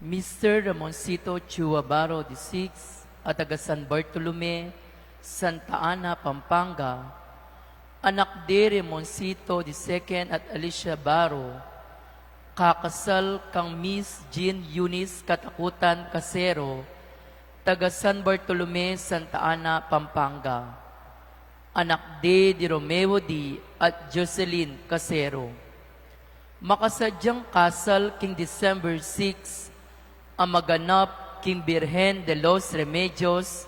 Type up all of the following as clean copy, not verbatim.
Mr. Ramoncito Chuabaro VI at taga San Bartolome, Santa Ana, Pampanga, anak de Ramoncito II at Alicia Baro, kakasal kang Miss Jean Eunice Katakutan Casero, taga San Bartolome, Santa Ana, Pampanga, anak de Romeo D. at Jocelyn Casero. Makasadyang kasal king December 6, ang maganap king Birhen de los Remedios,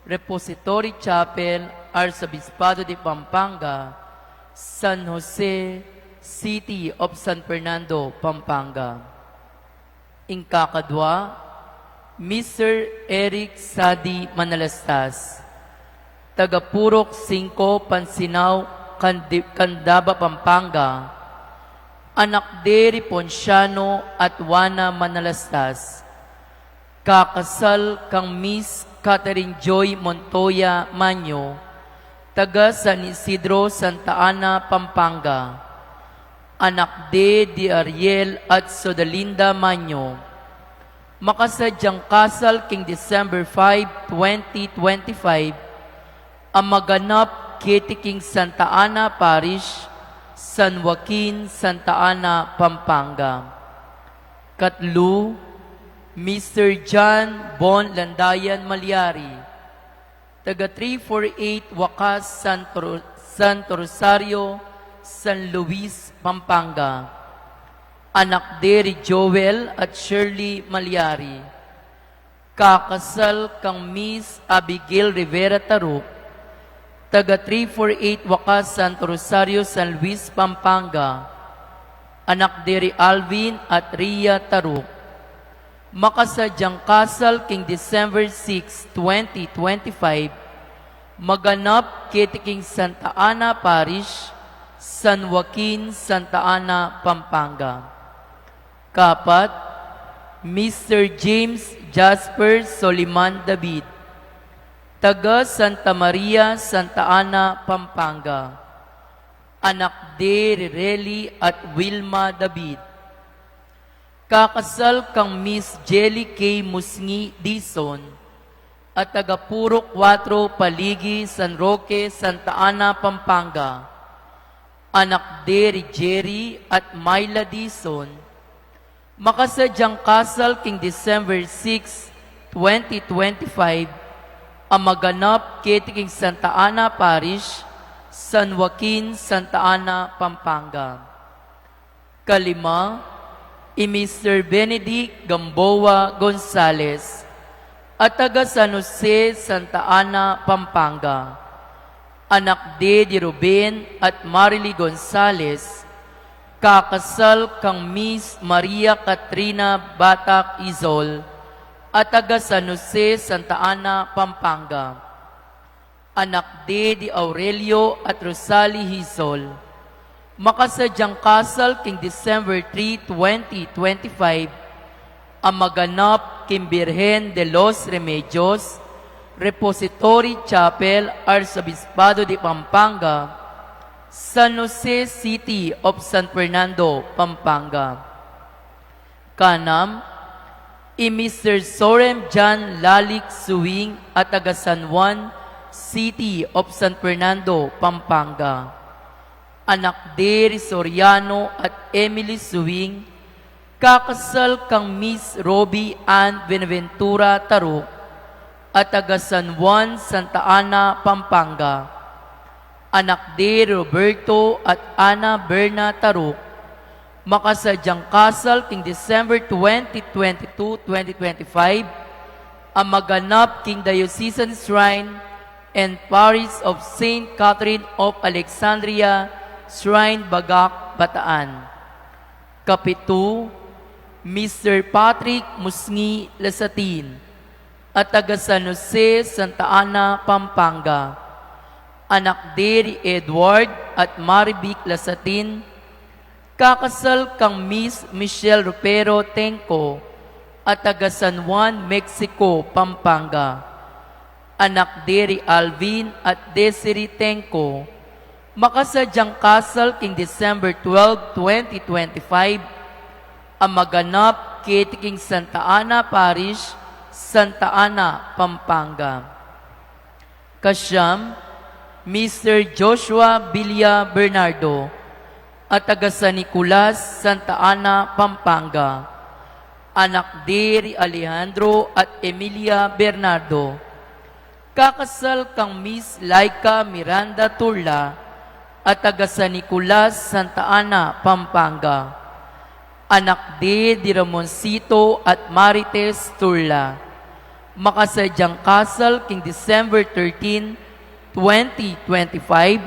Repository Chapel, Arzobispado de Pampanga, San Jose, City of San Fernando, Pampanga. Ingkakadwa, Mr. Eric Sadi Manalastas, taga Purok 5, Pansinaw, Candaba, Pampanga, anak de Ponciano at Juana Manalastas, kakasal kang Miss Catherine Joy Montoya Manyo, taga San Isidro, Santa Ana, Pampanga, anak de Ariel at Sodalinda Manyo. Makasadyang kasal king December 5, 2025, ang maganap kiti king Santa Ana Parish, San Joaquin, Santa Ana, Pampanga. Katlu, Mr. John Bon Landayan Malyari, taga 348 Wakas, Santo Rosario, San Luis, Pampanga. Anak de Joel at Shirley Malyari. Kakasal kang Miss Abigail Rivera Taruk, taga 348 Wakas, Santo Rosario, San Luis, Pampanga. Anak de Alvin at Ria Taruk. Makasadyang kasal king December 6, 2025, maganap kiti king Santa Ana Parish, San Joaquin, Santa Ana, Pampanga. Kapat, Mr. James Jasper Soliman David, taga Santa Maria, Santa Ana, Pampanga. Anak de Rireli at Wilma David. Kakasal kang Miss Jelly K. Musngi Dison at taga Purok 4 Paligi, San Roque, Santa Ana, Pampanga. Anak de Jerry at Myla Dison. Makasadyang kasal king December 6, 2025, ang maganap kiti king Santa Ana Parish, San Joaquin, Santa Ana, Pampanga. Kalima, Mr. Benedict Gamboa Gonzales at taga San Jose, Santa Ana, Pampanga. Anak de Ruben at Marily Gonzales, kakasal kang Miss Maria Katrina Batak Izol at taga San Jose, Santa Ana, Pampanga. Anak de Aurelio at Rosalie Hizol. Makasadyang kasal king December 3, 2025, ang maganap king Birhen de los Remedios, Repository Chapel, Arzobispado de Pampanga, San Jose, City of San Fernando, Pampanga. Kanam, Mr. Sorem John Lalik Suwing at taga San Juan, City of San Fernando, Pampanga. Anak de Soriano at Emily Suwing, kakasal kang Miss Robbie Ann Benaventura Taruk at taga San Juan, Santa Ana, Pampanga. Anak de Roberto at Ana Berna Taruk. Makasadyang kasal king December 2022, 2025, ang maganap king Diocesan Shrine and Parish of Saint Catherine of Alexandria, Shrine, Bagak, Bataan. Kapitu, Mr. Patrick Musngi Lasatin at taga San Jose, Santa Ana, Pampanga. Anak de Edward at Maribic Lasatin, kakasal kang Miss Michelle Rupero Tenco at taga San Juan, Mexico, Pampanga. Anak de Alvin at Desiree Tenco. Makasadyang kasal king December 12, 2025, ang maganap Kitiking Santa Ana Parish, Santa Ana, Pampanga. Kasyam, Mr. Joshua Villa Bernardo, at taga San Nicolas, Santa Ana, Pampanga. Anak ni Alejandro at Emilia Bernardo. Kakasal kang Miss Laika Miranda Turla at taga San Nicolas, Santa Ana, Pampanga. Anak ni Ramoncito at Marites Turla. Makasadyang kasal king December 13, 2025,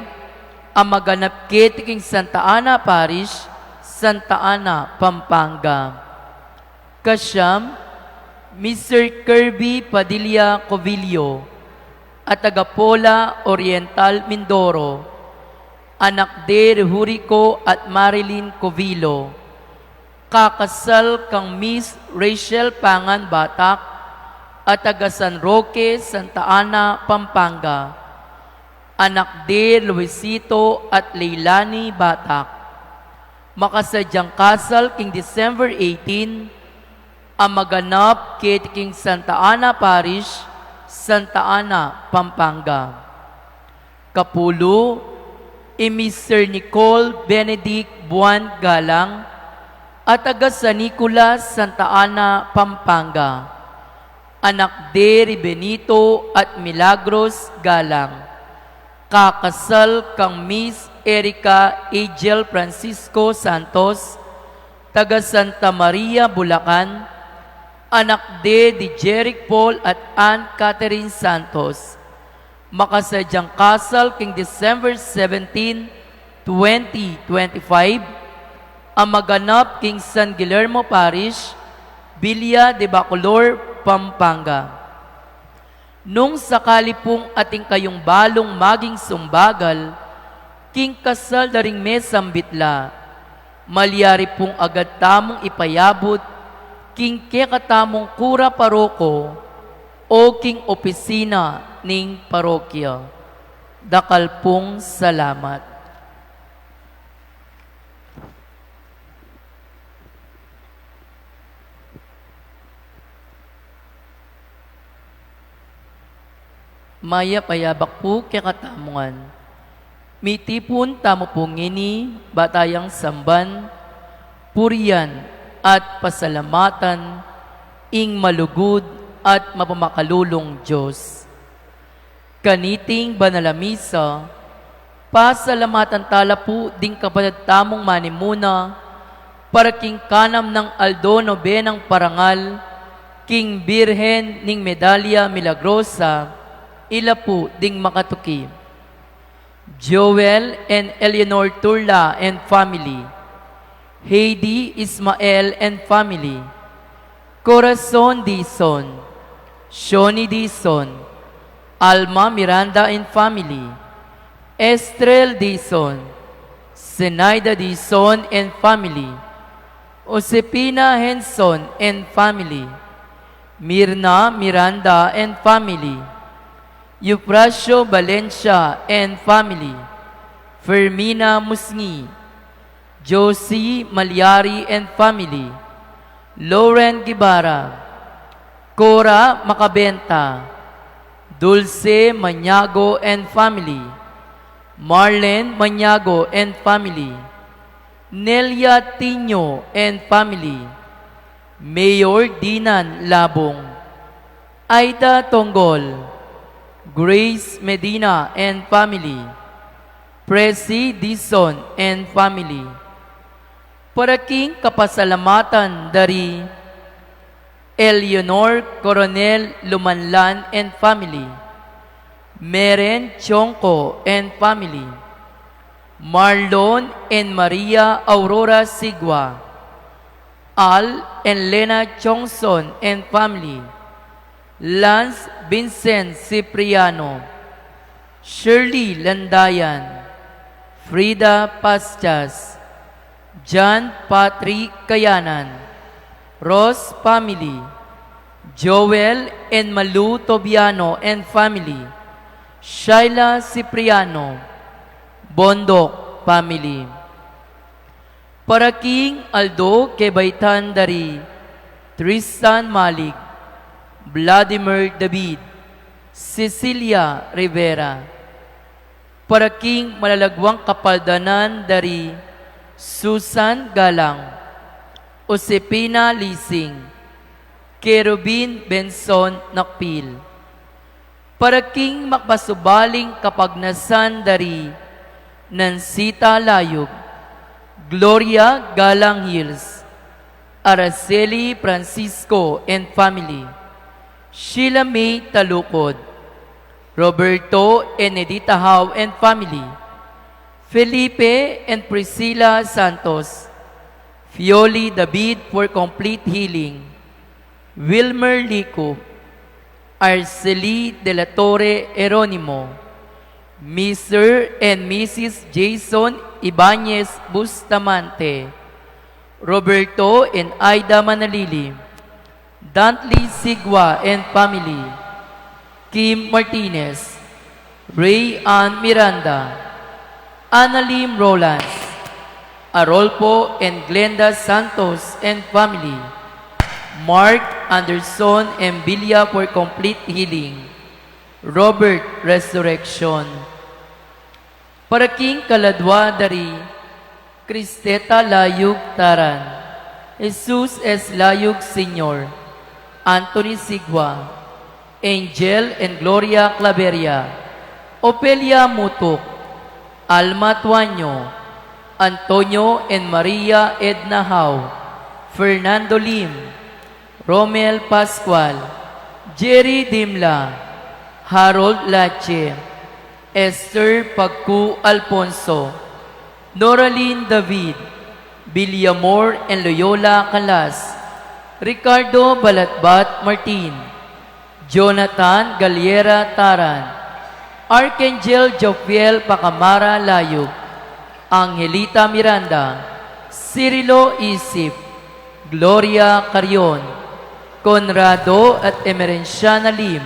ang maganap kitiking Santa Ana Parish, Santa Ana, Pampanga. Kasyam, Mr. Kirby Padilla Covillo at taga Pola Oriental, Mindoro. Anak ni Hurico at Marilyn Covillo. Kakasal kang Miss Rachel Pangan Batak at taga San Roque, Santa Ana, Pampanga. Anak ni Luisito at Leilani Batak. Makasadyang kasal king December 18, ang maganap kitiking Santa Ana Parish, Santa Ana, Pampanga. Kapulo, Mr. Nicole Benedict Buwan Galang at taga San Nicolas, Santa Ana, Pampanga. Anak ni Benito at Milagros Galang. Kakasal kang Miss Erica Angel Francisco Santos, taga Santa Maria, Bulacan. Anak ni Jeric Paul at Ann Catherine Santos. Makasadyang kasal king December 17, 2025, ang maganap king San Guillermo Parish, Villa de Bacolor, Pampanga. Nung sakali pong ating kayong balong maging sumbagal, king kasal daring mesambitla, malyari pong agad tamong ipayabot, king kekatamong kura paroko, o king opisina ning parokya. Dakal pong salamat. Maya payabak po kaya katamungan. Mitipon tamo po ngini, batayang samban, purian at pasalamatan, ing malugod at mapamakalulong Diyos. Kaniting banalamisa, pasalamatan tala po ding kapatid tamong manimuna, para king kanam ng Aldo Nobenang Parangal, king Birhen ning Medalya Milagrosa, ila po ding makatuki. Joel and Eleanor Turla and family. Heidi Ismael and family. Corazon Dizon. Shoni Dizon. Alma Miranda and family. Estrel Dizon. Zenaida Dizon and family. Josepina Henson and family. Mirna Miranda and family. Eufrasio Valencia and family. Fermina Musngi. Josie Malyari and family. Lauren Gibara. Cora Macabenta. Dulce Maniago and family. Marlene Maniago and family. Nelia Tino and family. Mayor Dinan Labong. Aida Tonggol. Grace Medina and family. Presi Dizon and family. Paraking kapasalamatan dari Eleanor Coronel Lumanlan and family. Meren Chongko and family. Marlon and Maria Aurora Sigwa. Al and Lena Chongson and family. Lance Vincent Cipriano, Shirley Landayan, Frida Pastas, John Patrick Kayanan, Ross family, Joel and Malu Tobiano and family, Shaila Cipriano, Bondok family. Paraking Aldo Kebaitan dari Tristan Malik, Vladimir David, Cecilia Rivera, para king malalagwang kapaldanan dari Susan Galang, Josepina Lising, Kerubin Benson Nakpil, para king makpasubaling kapagnasan dari Nansita Layog, Gloria Galang Hills, Araceli Francisco and family, Sheila May Talukod, Roberto and Edita Howe and family, Felipe and Priscilla Santos, Fioli David for complete healing, Wilmer Lico, Arceli de la Torre Eronimo, Mr. and Mrs. Jason Ibanez Bustamante, Roberto and Aida Manalili, Dantley Sigwa and family, Kim Martinez, Ray Ann Miranda, Analim Rolands, Arolpo and Glenda Santos and family, Mark Anderson and Bilya for complete healing, Robert Resurrection, para king Kaladwa dari Cristeta Layug Taran, Jesus S. Layug Sr., Anthony Sigwa, Angel and Gloria Claveria, Opelia Mutuk, Alma Tuanyo, Antonio and Maria Edna Howe, Fernando Lim, Romel Pascual, Jerry Dimla, Harold Lache, Esther Pagku Alfonso, Noraline David, Villamor and Loyola Calas, Ricardo Balatbat Martin, Jonathan Galiera Taran, Archangel Jofiel Pacamara Layug, Angelita Miranda, Cirilo Isip, Gloria Carion, Conrado at Emerenciana Lim,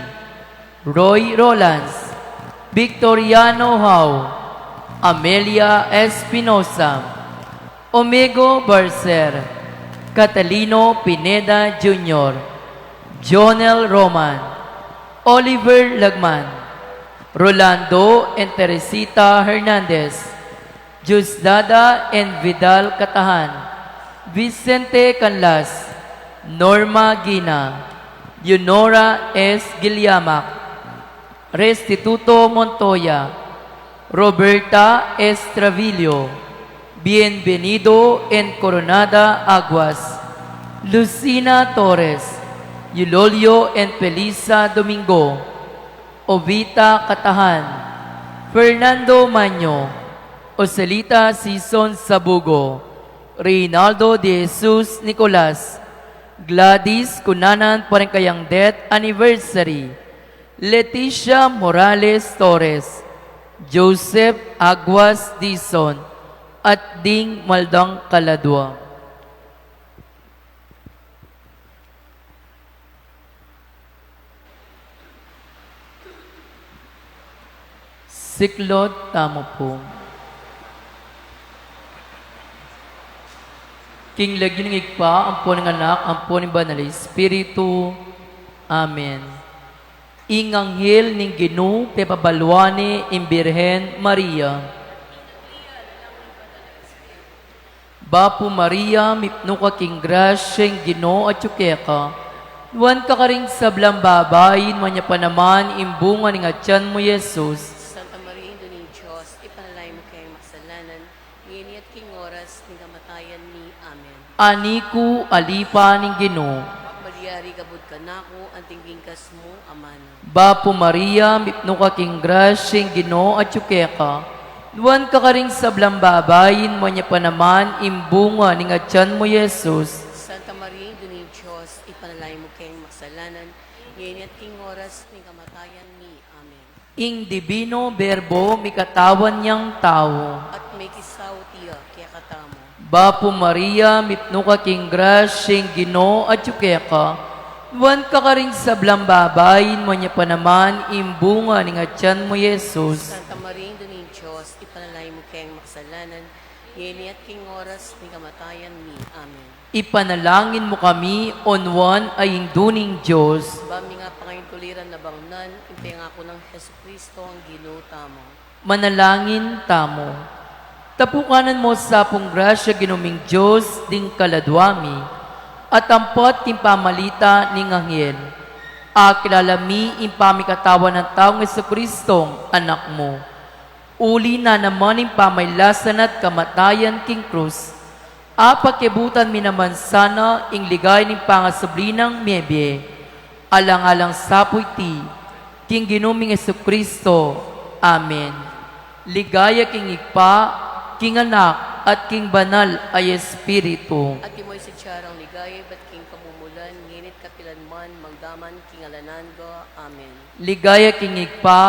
Roy Rolands, Victoriano Howe, Amelia Espinosa, Omego Barcer, Catalino Pineda Jr., Jonel Roman, Oliver Lagman, Rolando and Teresita Hernandez, Jusdada and Vidal Katahan, Vicente Canlas, Norma Gina, Leonora S. Giliamac, Restituto Montoya, Roberta S. Travillo, Bienvenido and Coronada Aguas, Lucina Torres, Eulolio and Felisa Domingo, Ovita Katahan, Fernando Maño, Ocelita Sison Sabugo, Reynaldo de Jesus Nicolas, Gladys Cunanan Parengkayang Death Anniversary, Leticia Morales Torres, Joseph Aguas Dizon, at Ding Maldang Kaladwa. Siklod, tamo po. King lagyo ng igpa, ang po ng anak, ang po ng banal Espiritu. Amen. Inganghel ning Ginoo, te pabalwani, imbirhen Maria. Bapo Maria, mipno ka king grasyeng Ginoo at yukeka. Duwan ka ring sablang babayin, manya pa naman, imbunga ng atyan mo, Jesus. Santa Maria, Ina ng Diyos, ipanalay mo kayong maksalanan, ngini at king oras, ng kamatayan ni. Amen. Aniku alipa ning Ginoo. Maria, kabud ka nako, ang tinggingkas mo, aman. Bapo Maria, mipno ka king grasyeng Ginoo at yukeka. Duwan ka ring sablang babayin, manya pa naman, imbunga ng atyan mo, Jesus. Santa Maria, Ina ng Diyos, ipanalay mo kayong maksalanan, ngini at king oras, ng kamatayan ni. Amen. Ing divino berbo, mikatawan niyang tao. At may kisaw tiya, kaya katamo. Bapo Maria, mipno ka king grasyeng Ginoo at yukeka. Duwan ka ring sablang babayin, manya pa naman, imbunga ng atyan mo, Jesus. Santa Maria, Ina ng Diyos, ipanalay mo kayong maksalanan, ngini at king oras, ng kamatayan ni. Amen. Ipanalangin mo kami, onwan ay induning Diyos. Bami nga pangayon tuliran na bangnan, impay nga ako ng Heso Kristo ang ginuta mo. Manalangin tamo. Tapukanan mo sa pong grasya ginuming Diyos ding kaladwami, at ampot king pamalita ning anghel. Kilalami impami katawan ng taong Jesucristong anak mo. Uli na naman yung pamaylasan at kamatayan king krus. Pakibutan mi naman sana ing ligay ning pangasublinang miyebye. Alang-alang sapoy ti, king ginuming Jesucristo. Amen. Ligaya king igpa, king anak, at king banal ay Espiritu. At imoy sa tiyarang ligaya, ba't king kamumulan, nginit kapilanman, mangdaman, king alanan go. Amen. Ligaya king igpa,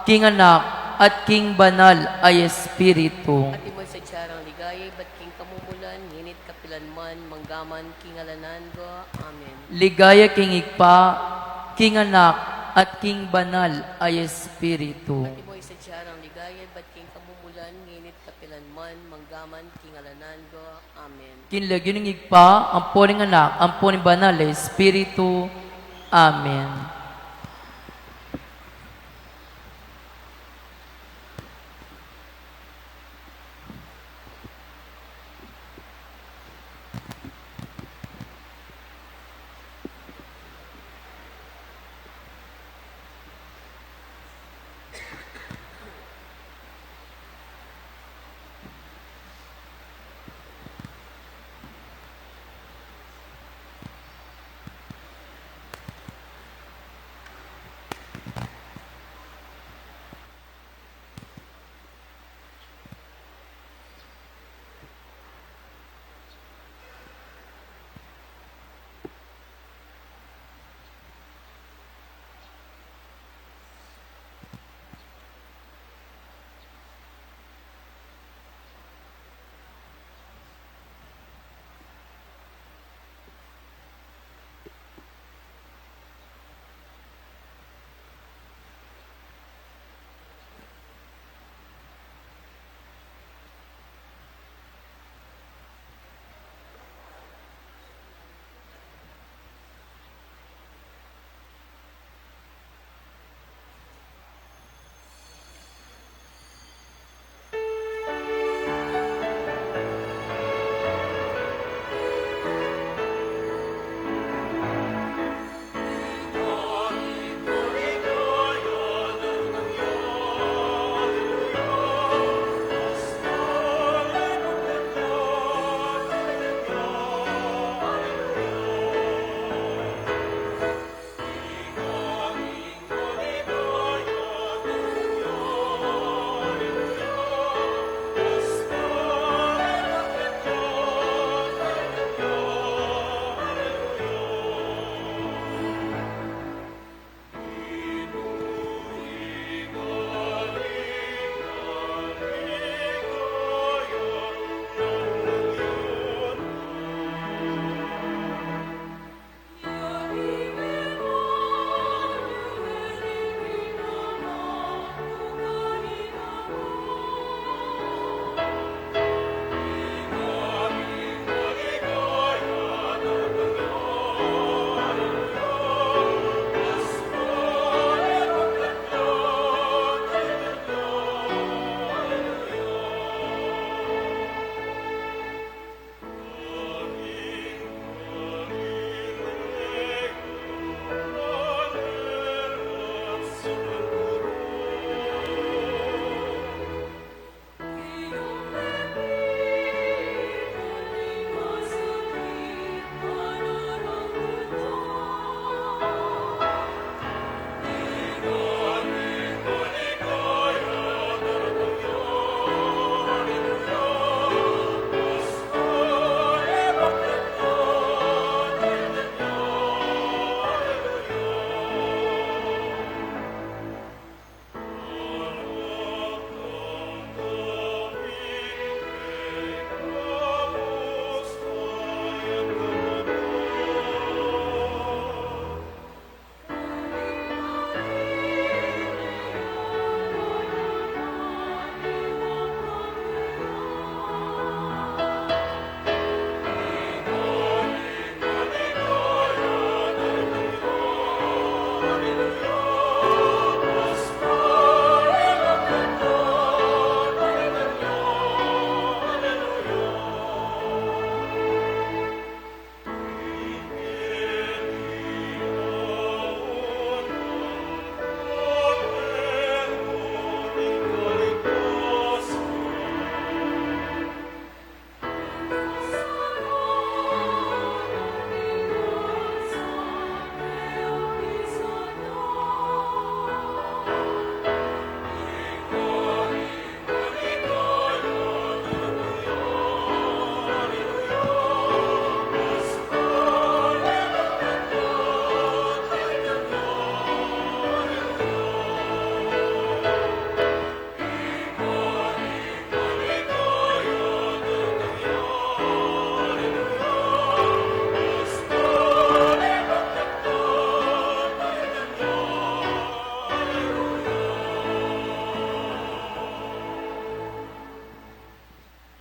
king anak, at king banal ay Espiritu. At imoy sa tiyarang ligaya, ba't king kamumulan, nginit kapilanman, mangdaman, king alanan go. Amen. Ligaya king igpa, king anak, at king banal ay Espiritu. At imoy sa tiyarang ligaya, ba't king kamumulan, nginit kapilanman, mangdaman, king alanan go. Amen. Kinlagyo ng igpa, ang puning anak, ang puning banal ay Espiritu. Amen.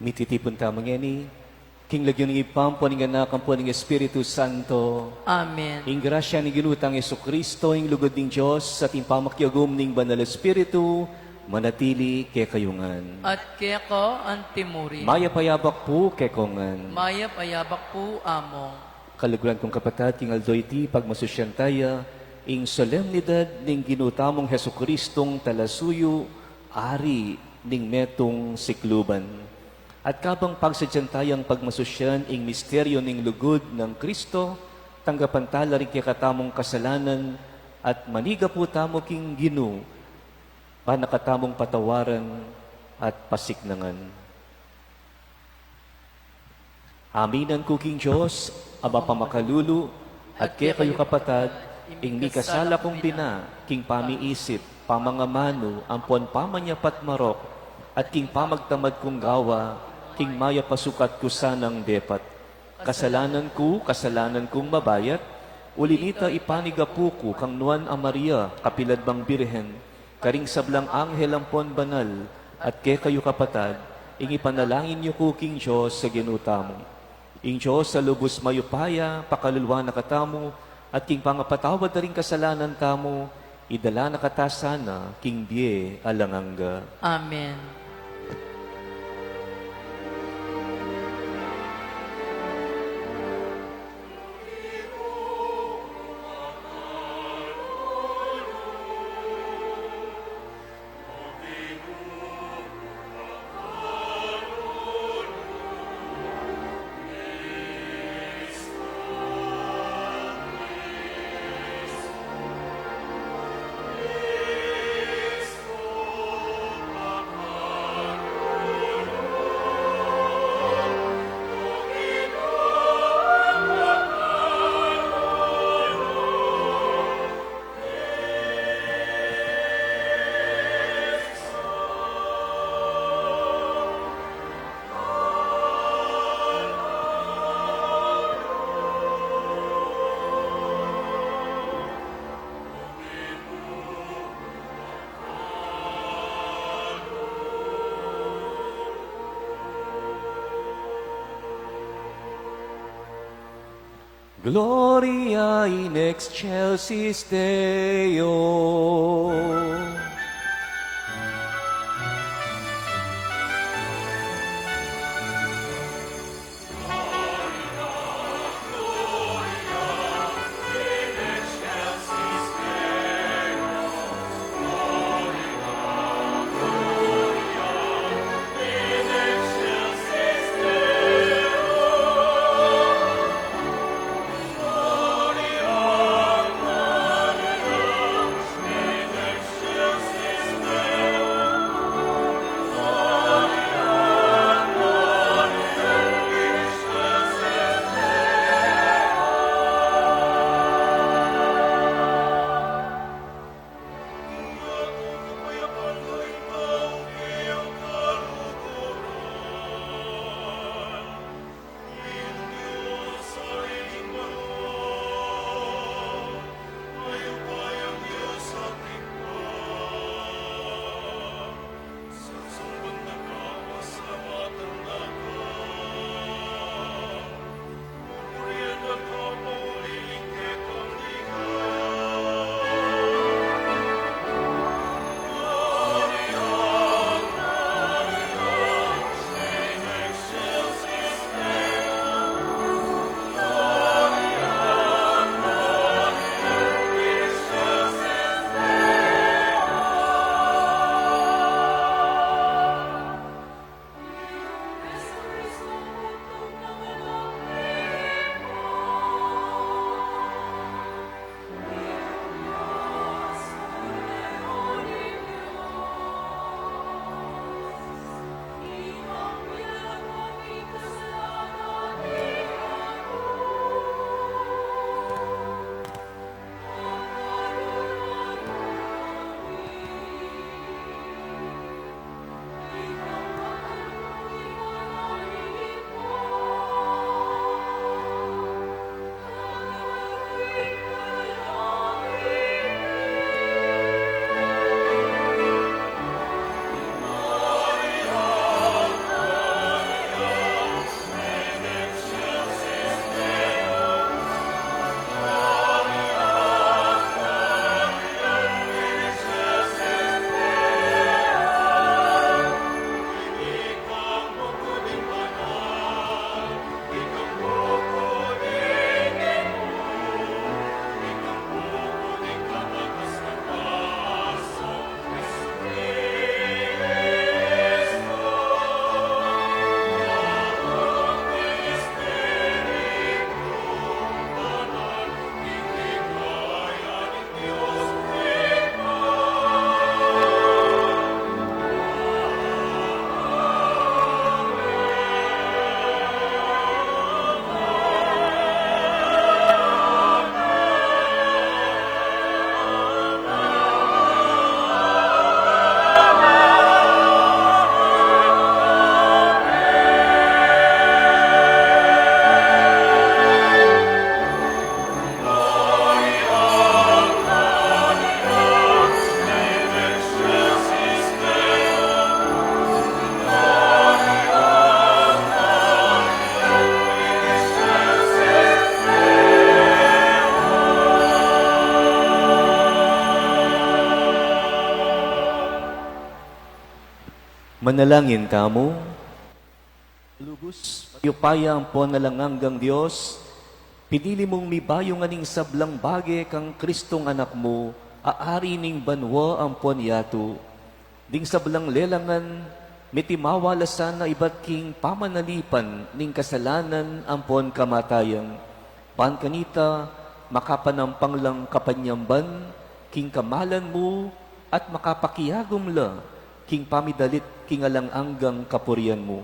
Mititipon ta mangeni, king lagyan ng ipampo ng anak ang po ng Espiritu Santo. Amen. Ing grasya ni ginutang Yesu Kristo, ing lugod ng Diyos, sa ting pamakyagom ng Banal Espiritu, manatili kay kayungan. At kaya ko ang timuri. Maya payabak po kay kongan. Maya payabak po among. Kaluguran kong kapatid, king aldoy ti pagmasusyan taya, ing solemnidad ning ginutamong Hesu Kristong talasuyo, ari ning metong sikluban. At kabang pagsadyan tayang pagmasusyan ing misteryo ning lugod ng Kristo, tanggapan tala rin katamong kasalanan at maniga po tamo king Ginu, panakatamong patawaran at pasiknangan. Aminan ko king Diyos, Ama pamakalulu, at kaya kayo kapatad, ing mi kasala kong bina, king pamiisip, pamangamano, ampon pamanyapat marok, at king pamagtamad kong gawa, king maya pasukat ko sanang depat. Kasalanan kong mabayat, ulinita ipanigapuko kang nuan a Maria, kapilad bang birhen, karing sablang anghel ampon banal, at kaya kayo kapatad, ing ipanalangin niyo ko king Diyos sa ginutamo. Ing Diyos sa lubos mayupaya, pakalulwa na katamo, at king pangapatawad na rin kasalanan tamo, idala na katasana, king die alanganga. Amen. Gloria in excelsis Deo. Manalangin kamo. Lubos, payupaya ang po nalangangang Diyos, pinili mong mibayo nga ning sablang bage kang Kristong anak mo, aari ning banwa ang pon yato. Ding sablang lelangan, mitimawalasan na iba't king pamanalipan ning kasalanan ang pon kamatayan. Pankanita, makapanampang lang kapanyamban, king kamalan mo, at makapakiyagom la, king pamidalit king alanganggang kapurian mo.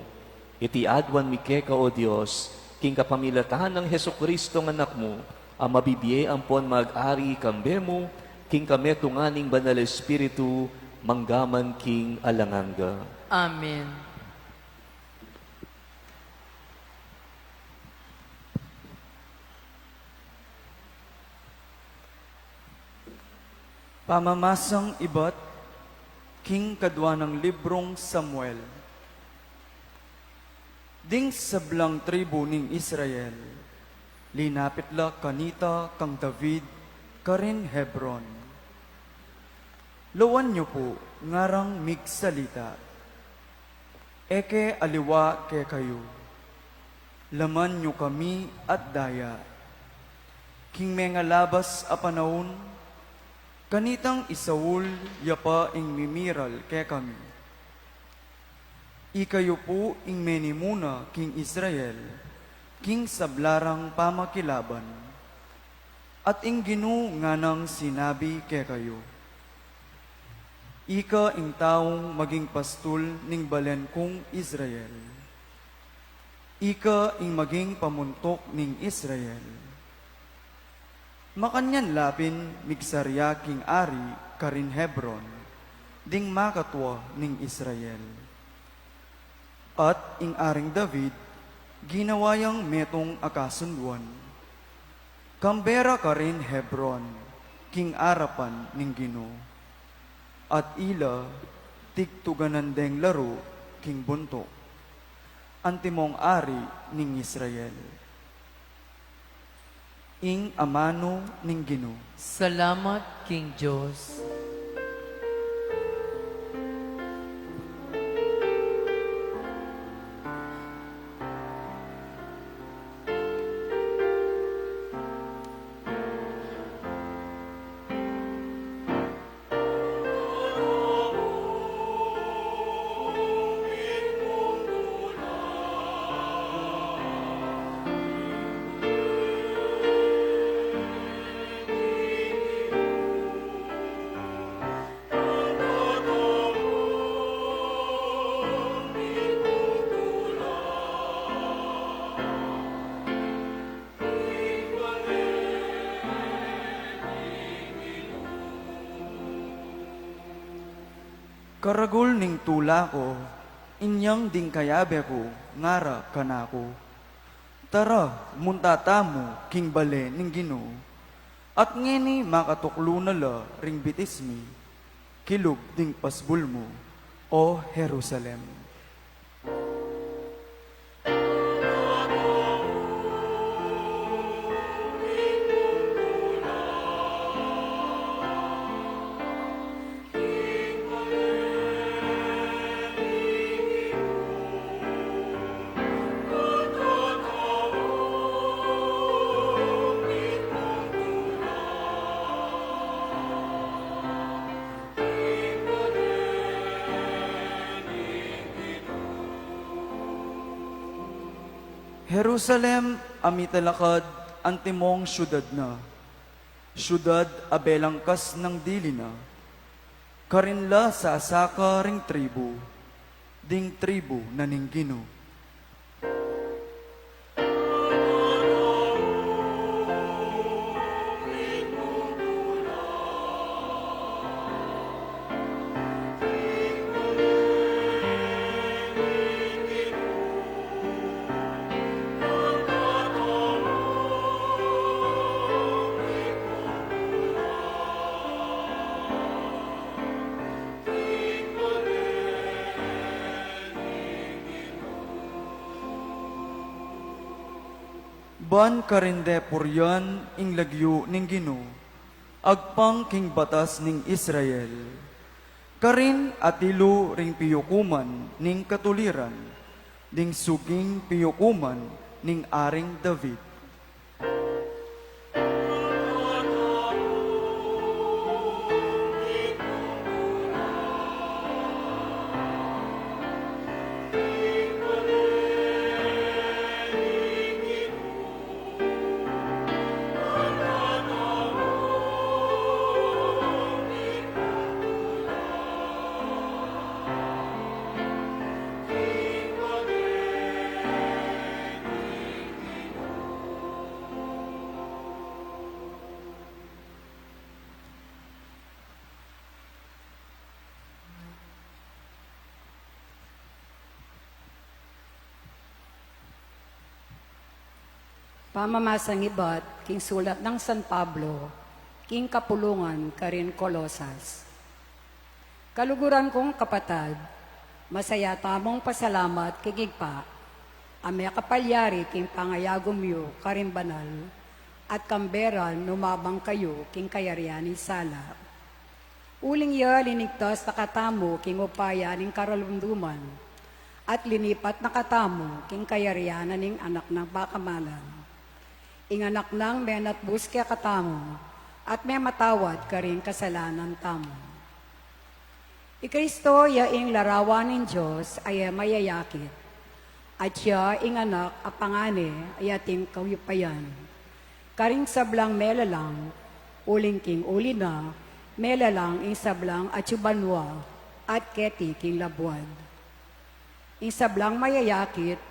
Iti adwan mi keka o Diyos, king kapamilatahan ng Heso Kristo ng anak mo, ang mabibiye ang pon mag-ari kambe mo, king kametunganing banal Espiritu, manggaman king alanganga. Amen. Pamamasang iba't king kadwa ng librong Samuel. Ding sablang tribo ning Israel, linapitla kanita kang David, karin Hebron. Lawan niyo po, ngarang migsalita. Eke aliwa ke kayo. Laman niyo kami at daya. King menga labas a panahon, kanitang isawul yapa ing mimiral ke kami. Ikayo po ing menimuna king Israel, king sablarang pamakilaban, at ing ginu nga nang sinabi ke kayo. Ika ing taong maging pastul ning balen kong Israel. Ika ing maging pamuntok ning Israel. Makanyan lapin migsarya king ari karin Hebron, ding makatwa ning Israel. At ing aring David, ginawayang metong akasunduan. Kambera karin Hebron, king arapan ning Ginoo. At ila, tigtuganan deng laro, king buntok. Antimong ari ning Israel. Ing amano ning Ginoo. Salamat, King Diyos. Karagol ning tula ko, inyang ding kayabe ko, ngara kanako. Tara, muntata mo, king bale ning Ginoo. At ngeni makatuklo na la ring bitismi, kilog ding pasbul mo, o Jerusalem. Jerusalem, amitalakad, antimong syudad na. Syudad, abelangkas ng dili na. Karinla sa asaka ring tribu, ding tribu na ning Ginoo. Ban karinde puryan ing lagyo ning Ginoo, agpang king batas ning Israel. Karin atilo ring piyukuman ning katuliran, ding suging piyukuman ning aring David. Pamamasang ibat, king sulat ng San Pablo, king kapulungan, karin Kolosas. Kaluguran kong kapatad, masaya tamong pasalamat kigigpa, ame kapalyari king pangayagom yu, karin banal, at kamberal numabang kayo king kayariani sala. Uling ya linigtas na katamo king upaya ning karalunduman, at linipat na katamo king kayarianan ning anak ng pakamalan. Inganak ng menat buske katamo, at may matawad ka rin kasalanan tamo. Ikristo yaing larawan ng Diyos ay mayayakit, at siya inganak apangane ay ating kawupayan. Karing sablang melalang, uling king uli na, melalang ing sablang at yubanwa, at keti king labuan. Ing sablang mayayakit,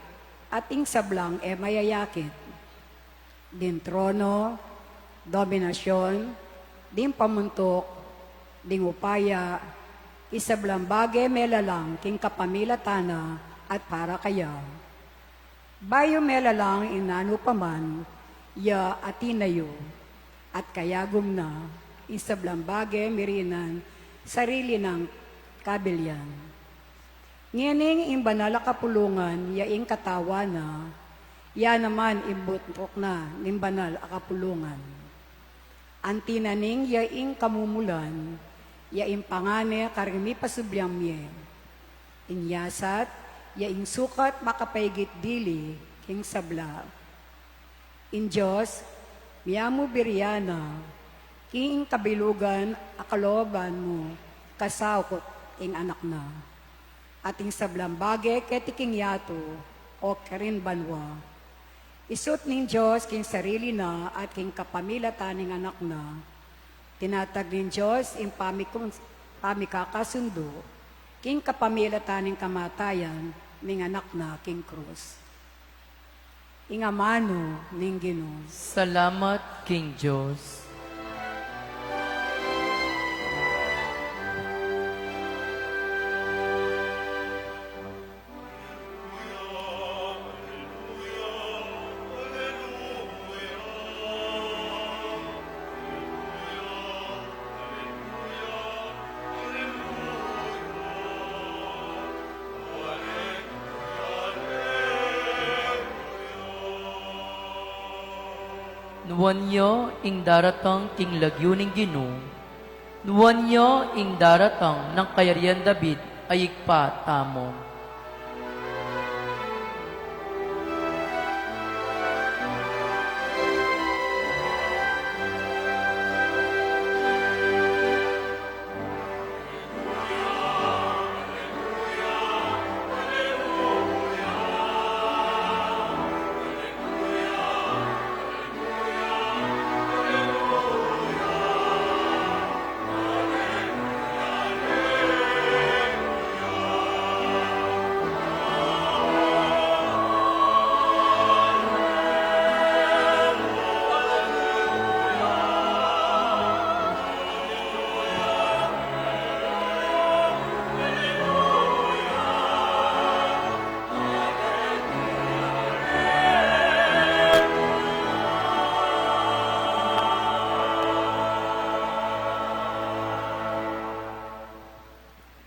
at ing sablang mayayakit. Din trono, dominasyon, din pamuntok, din upaya, isablang bagay melalang king kapamilatana at para kaya. Bayo melalang inano paman, ya atinayo, at kayagum na, isablang bagay mirinan, sarili ng kabilyan. Ngining imbanala kapulungan, yaing katawa na, ya naman ibutok na nimbanal akapulungan. Antinaning yaing kamumulan, yaing pangane karimi pasubyang miye. Inyasat, yaing sukat makapaygit dili, king sabla. In Diyos, miyamu biryana, king kabilugan akaloban mo, kasawkot ing anak na. Ating sablang bagay ketiking yato, o karin banwa. Isut ning Diyos king sarili na at king kapamilatan ning anak na. Tinatag ning Diyos ing pamikakasundo, king kapamilatan ning kamatayan ning anak na king krus. Ingamano ning Ginoo. Salamat, King Diyos. Nuwanyo ing daratang king lagyuning Ginoo, nuwanyo ing daratang ng kayarian David ay ikpa tamo.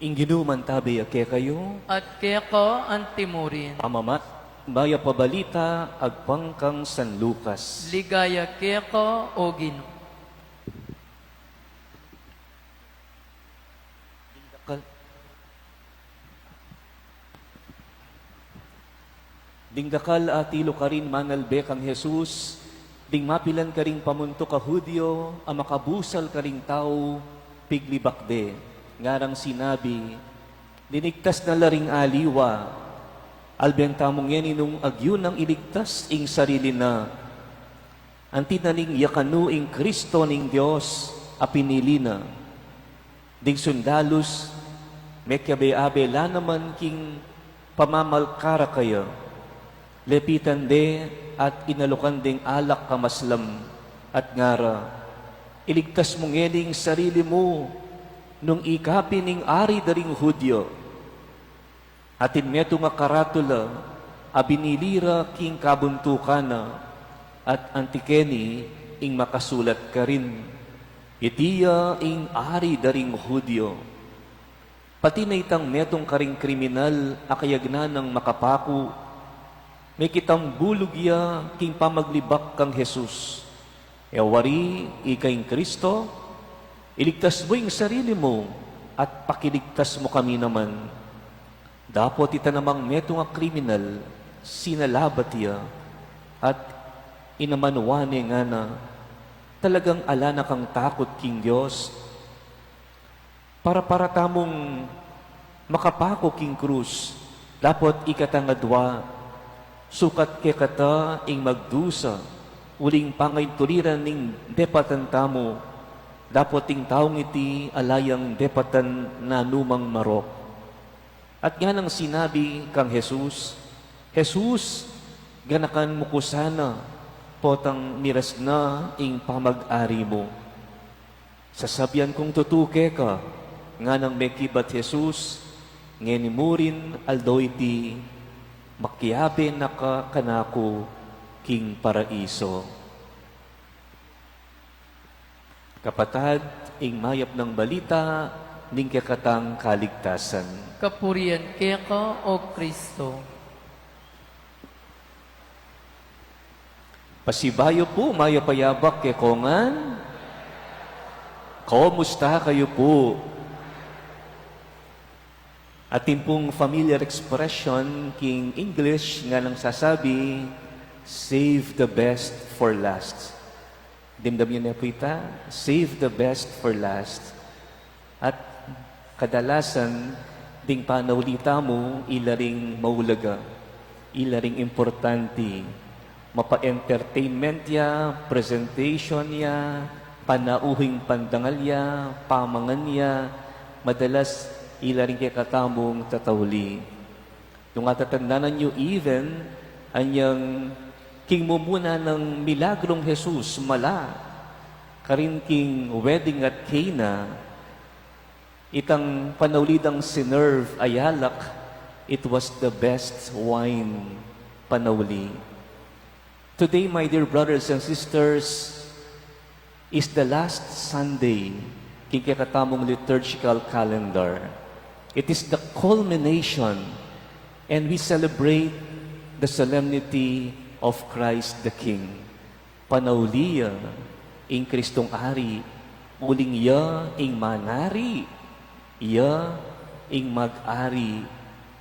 Inginu mantabi ake kayo, At kaya ko ang timurin, amamat, baya pabalita, agpangkang San Lucas. ligaya kaya ko o Ginoo. Dingdakal atilo ka rin manalbe kang Jesus, ding mapilan ka rin pamunto ka Hudyo, ang makabusal ka rin tao, piglibakde. Ngarang sinabi, dinigtas na laring aliwa, albenta mong yan inong agyo ng iligtas ing sarili na. Antinaning yakanu ing Kristo ning Diyos, apinili na. Ding sundalus, mekyabe-abe la naman king pamamalkara kayo. Lepitan de at inalukan ding alak kamaslam at ngara. Iligtas mong yening sarili mo nung ikapin ning ari daring Hudyo. Atin meto nga karatula, abinilira king kabuntukana at antikeni ing makasulat ka rin. Itiya ing ari daring Hudyo. Pati na itang metong karing kriminal akayagna ng makapaku, may kitang bulugya king pamaglibak kang Jesus. Ewari, ikaing Kristo, iligtas mo yung sarili mo at pakiligtas mo kami naman. Dapot ita namang meto nga kriminal, sinalabat iya at inamanwane nga na talagang ala na kang takot king Diyos. Para tamong makapako king krus, dapot ikatangadwa, sukat ke kata ing magdusa, uling pangay tuliran ning depatan tamo, dapot ting taong iti alayang depatan na numang marok. At nga nang sinabi kang Jesus, Jesus, ganakan mo ko sana, potang miras na ing pamag-ari mo. Sasabyan kong tutuke ka, nga nang mekibat Jesus, ngenimurin aldo iti makiyabe na ka kanako king paraiso. Kapatad, ing mayap ng balita, ning kakatang kaligtasan. Kapurian kaya ka, O Kristo. Pasibayo po, mayapayabak ke kongan. Kumusta kayo po? Atin pong familiar expression king English nga nang sasabi, save the best for last. Dimdam yun na po ita, save the best for last. At kadalasan, ding panawlita mo, ilaring maulaga, ilaring importante. Mapa-entertainment ya, presentation ya, panauhing pandangal ya, pamangan ya, madalas ilaring kay katamong tatawli. Yung atatandaan nyo even, anyang king mumuna ng milagrong Jesus, mala, karin king wedding at Cana, itang panawlidang sinerve ayalak, it was the best wine panawli. Today, my dear brothers and sisters, is the last Sunday king kakatamong liturgical calendar. It is the culmination, and we celebrate the solemnity of Christ the King. Panauliya ing Kristong Ari, uling ya ing manari, ya ing mag-ari,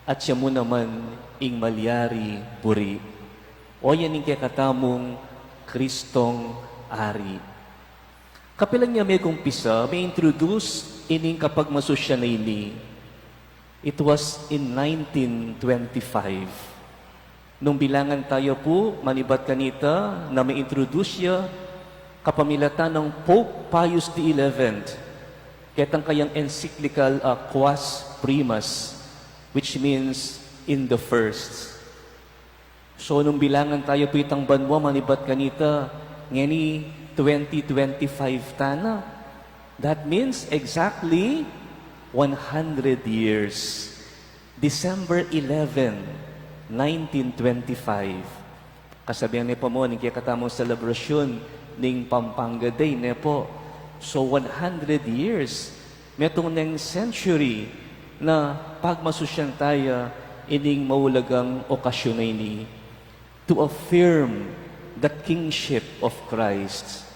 at siya mo naman ing malyari buri. O yan ing kakatamong Kristong Ari. Kapilang niya may kumpisa, may introduce ining kapag masusya na ini. It was in 1925. Nung bilangan tayo po, manibat kanita, na may introduce siya, kapamilatan ng Pope Pius XI. Ketang kayang encyclical Quas Primas, which means in the first. So nung bilangan tayo po itang banwa, manibat kanita, ngeni 2025 tana. That means exactly 100 years. December 11, 1925. Kasabihan ni po mo, ning kaya katamong celebration ning Pampanga Day, ne po. So 100 years, metong neng century na pagmasusyan tayo ining maulagang okasyon na ini to affirm the kingship of Christ.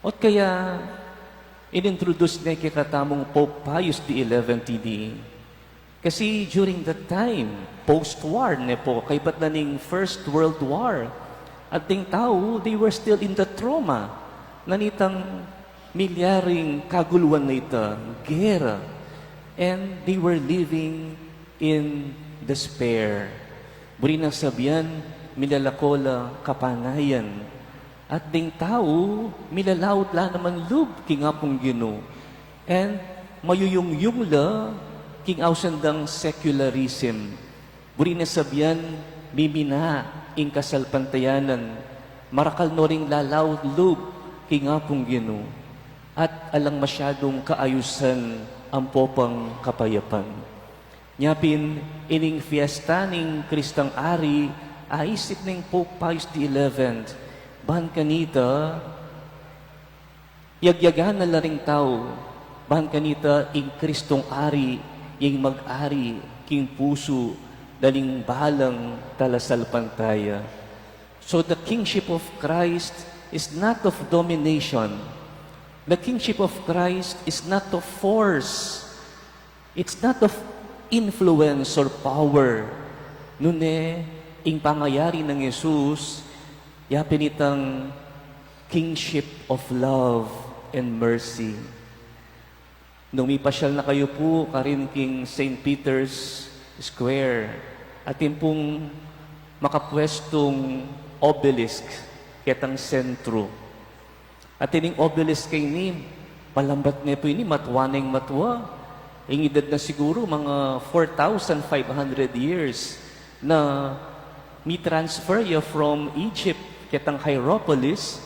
At kaya, inintroduce na kay katamong Pope Pius XI TD. Kasi during that time, post-war na po, kay ba't na ning First World War, at ting tao, they were still in the trauma. Nanitang milyaring kaguluhan na ita, gera. And they were living in despair. Buri na sabihan, milalakola kapanayan. At ding tao, milalawot la naman lub, king apong Ginoo. And mayuyong-yung la, king ausandang secularism. Buri na sabihan, mimina, ing kasalpantayanan. Marakal no ring lalaw lub, king apong Ginoo. At alang masyadong kaayusan ang popang kapayapan. Nyapin, ining fiesta ning Kristang Ari, aisip ning Pope Pius XI, ban kanita, yagyagan na laring tao, ban kanita, ing Kristong Ari, ing mag-ari, king puso, daling balang talasal pantaya. So the kingship of Christ is not of domination. The kingship of Christ is not of force. It's not of influence or power. Nune, ing pangayari ng Jesus, yapin itang kingship of love and mercy. Nung ipasyal na kayo po, karin king St. Peter's Square, atin pong makapwestong obelisk, ketang sentro. At ining obelisk kay ni, palambat na po ini, matwaneng matwa. Ang edad na siguro mga 4,500 years na mi-transfer ya from Egypt, ketang Hierapolis,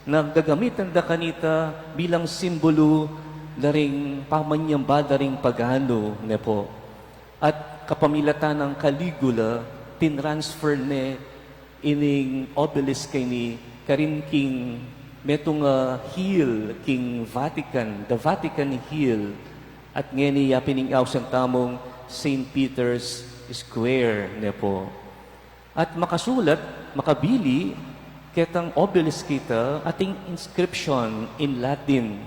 na gagamitan da kanita bilang simbolo na ring pamanyamba da ring pagano na po. At kapamilatan ng Caligula, tinransfer ne ining obelisk kay ni karin king metong hill, king Vatican, the Vatican Hill, at ngayon niya piningaw sa tamong St. Peter's Square na po. At makasulat, makabili, ketang obelisk kita, ating inscription in Latin.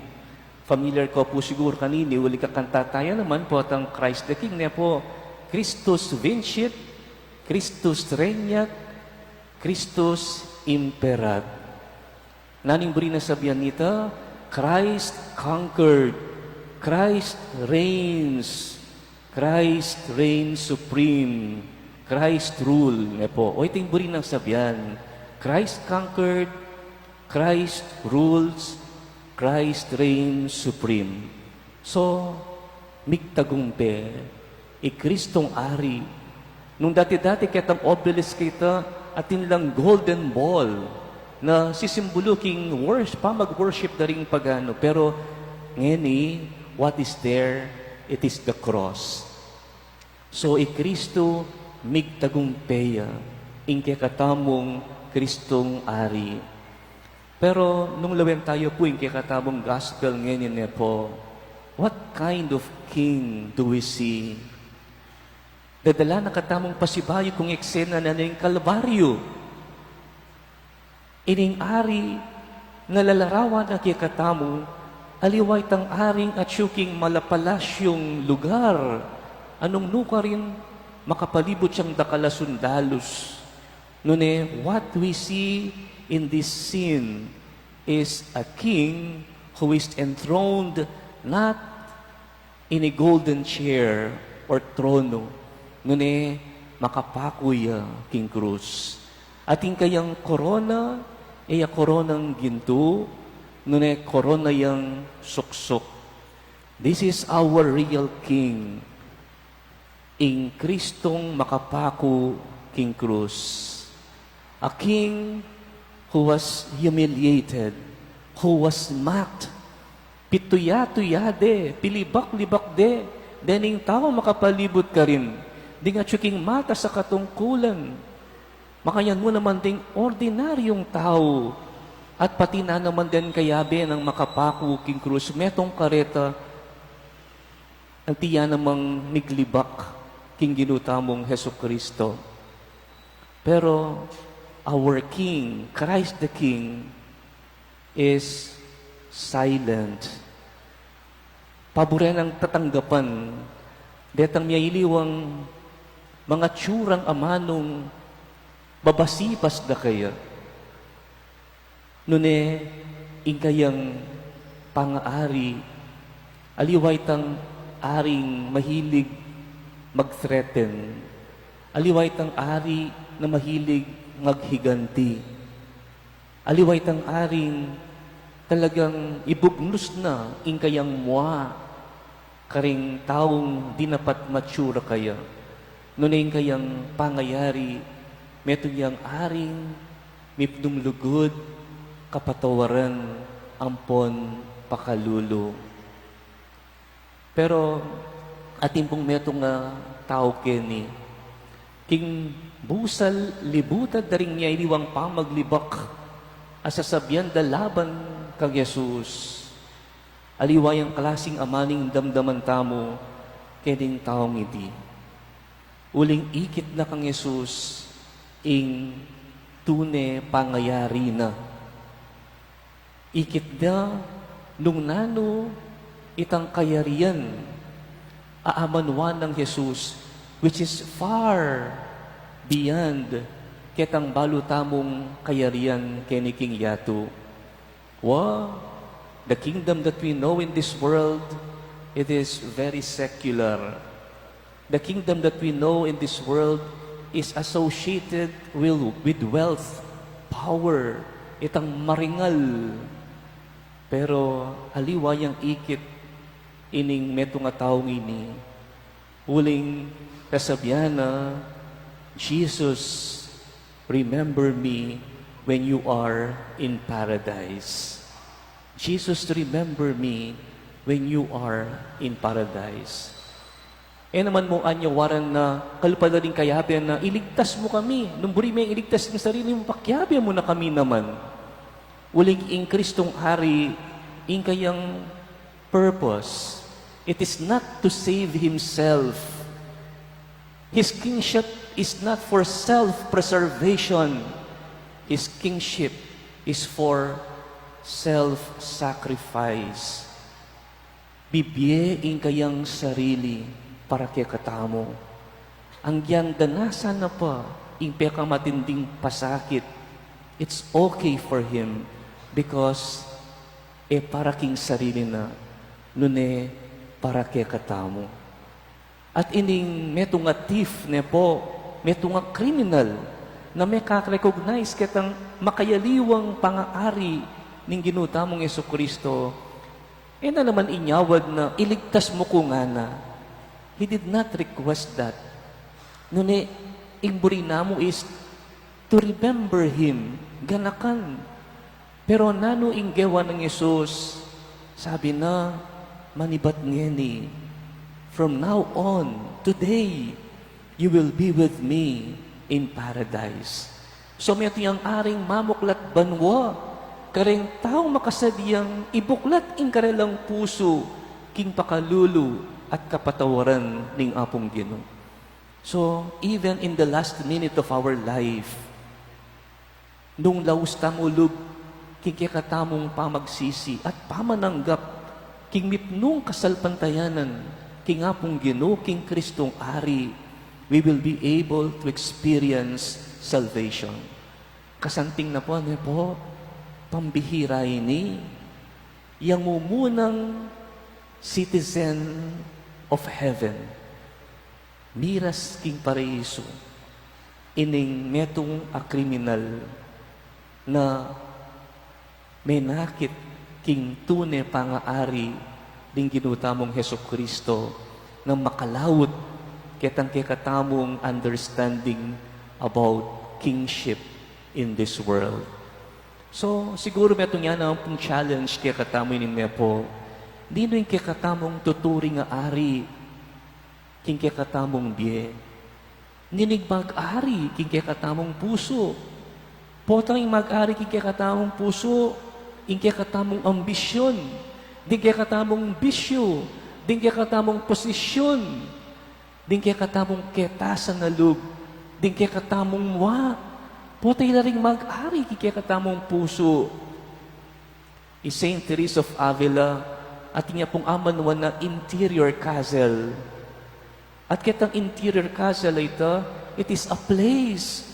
Familiar ko po siguro kanini, uli kakantatayan naman po atang Christ the King na po, Christus vincit, Christus regnat, Christus imperat. Naning buri na sabihan nita, Christ conquered, Christ reigns supreme, Christ rule. Nga po, o iting buri ng sabihan, Christ conquered, Christ rules, Christ reigns supreme. So, migtagumpe, Kristong Ari. Nung dati-dati kitang obelisk kita, atin lang golden ball, na sisimbolo king mag-worship na rin pagano. Pero ngayon what is there? It is the cross. So, Kristo migtagumpeya, ing katamong Kristong Ari. Pero nung lawen tayo po ing katamong gospel ngayon na po, what kind of king do we see? Dadala na katamong pasibayo kung eksena na ng Kalbaryo. Ining ari na lalarawan na kikatamo, aliway tang aring at syuking malapalasyong lugar. Anong nuka rin makapalibot siyang dakalasundalos. Nune, what we see in this scene is a king who is enthroned not in a golden chair or trono. Nune, makapakoy king cruz. Ating kayang korona, koronang ginto, nune korona yang suksok. This is our real king, ing Kristong makapako king cruz. A king who was humiliated, who was mocked, pituya-tuyade, pilibak-libak de, dening tao makapalibot ka rin, di nga tsuking mata sa katungkulan, makayan mo naman ding ordinaryong tao, at pati na naman din kayabe ng makapako king cruz, metong kareta, ang tiya namang miglibak king ginutamong Heso Kristo. Pero our King, Christ the King, is silent. paboren ang tatanggapan, detang miyayiliwang mga tsurang amanong babasipas da kaya. Nune, ingkayang pangaari, aliway tang aring mahilig mag-threaten, aliway tang ari na mahilig maghiganti, aliway tang aring talagang ibugnos na ingkayang mua, karing taong di napat matsura kaya. Nune ingkayang pangayari, meto yang aring mipnum lugod, kapatawaran, ampon, pakalulu. Pero atin pong meto nga tao keni, king busal libutad daring niya iniwang pamaglibak, asasabyan dalaban kag Jesus. Aliwayang klasing amaning damdaman tamo, kening taong iti. Uling ikit na kang Jesus, ing tune pangayari na. Ikit na nung nano itang kayarian aamanwan ng Jesus, which is far beyond ketang balutamong kayarian keniking yatu. The kingdom that we know in this world, it is very secular. The kingdom that we know in this world is associated with wealth, power, itang maringal. Pero aliwayang ikit ining meto nga taong ini, uling kasabyan na, Jesus, remember me when you are in paradise. Jesus, remember me when you are in paradise. Naman mo anyawaran na kalupala rin kayabian na iligtas mo kami. Nung buri may iligtas ng sarili mo, pakyabian mo na kami naman. Uling ing Kristong hari, ing kayang purpose. It is not to save Himself. His kingship is not for self-preservation. His kingship is for self-sacrifice. Bibye ing kayang sarili para kay katamo. Ang yan danasan na pa, ing peka matinding pasakit, it's okay for Him because para king sarili na, nune para kay katamo. At ining meto nga thief ne po, meto nga criminal, na may kak-recognize ketang makayaliwang pangaari ning ginutamong Jesucristo, na naman inyawad na iligtas mo ko nga na. He did not request that. Nune, imburi namo is to remember Him, ganakan. Pero nano inggewa ng Yesus, sabi na, manibat ngeni, from now on, today, you will be with me in paradise. So may tiyang aring mamuklat banwa, karing taong makasadiyang ibuklat ing karelang puso, king pakalulu, at kapatawaran ning apong Ginoo. So, even in the last minute of our life, nung laus tamulog, king kikatamong pamagsisi at pamananggap, king mipnung kasalpantayanan, king apong Ginoo, king Kristong Ari, we will be able to experience salvation. Kasanting na po, pambihira ini, yang mumunang citizen of heaven, miras king paraiso, ining metong a criminal na menakit king tune pangaari ding ginutamong Hesukristo na makalawot ketang kekatamong understanding about kingship in this world. So, siguro metong yan ang pong challenge kaya katamo ni Mepo. Dino yung kikatamong tuturing nga ari, king kikatamong biye. Ninig mag-ari, king kikatamong puso. Potang yung mag-ari, king kikatamong puso, king kikatamong ambisyon, din kikatamong bisyo, din kikatamong posisyon, din kikatamong ketasan na lug, din kikatamong wa. Potay na rin mag-ari, king kikatamong puso. Saint Teresa of Avila, at niya pong amanwan na interior castle. At kitang interior castle ito, it is a place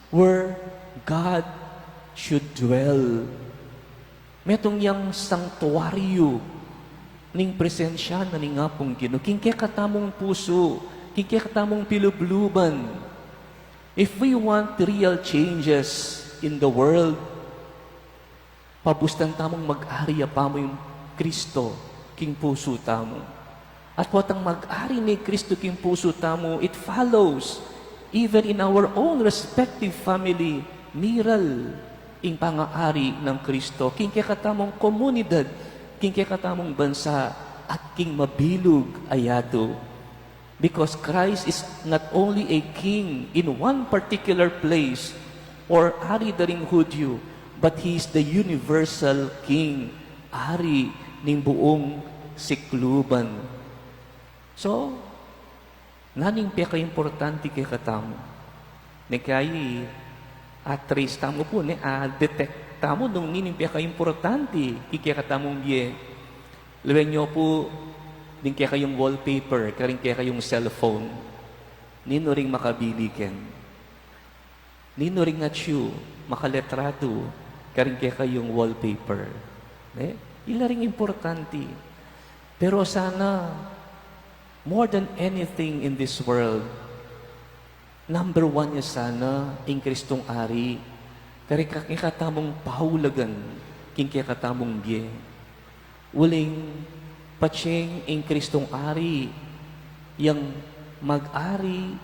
where God should dwell. Metong yang sanctuaryo ning presensya na ni nga pong Ginoo. King kaya katamong puso, king kaya katamong pilubluban. If we want real changes in the world, pabustan tamong mag-ari pa mo yung Kristo, king puso tamo. At watang mag-ari ni Kristo, king puso tamo, it follows, even in our own respective family, miral, ing pangaari ng Kristo, king kakatamong komunidad, king kakatamong bansa, at king mabilog ayato. Because Christ is not only a king in one particular place, or ari daring Hudyo, but He is the universal king, ari ning buong sikluban. So, naning peka importante kay katamo. Ni kay trace tamo po ni detect tamo nung nining peka importante kay katamong biye. Luwen nyo po din kaya kayong wallpaper, karing kaya kayong cellphone. Nino ring makabiliken. Nino ring at you, makaletrato, karing kaya kayong wallpaper. Ila ring importante. Pero sana, more than anything in this world, number one niya sana, in Kristong ari, kari kakatamong pahulagan, king kakatamong biye. Uling patsing in Kristong ari, yang mag-ari,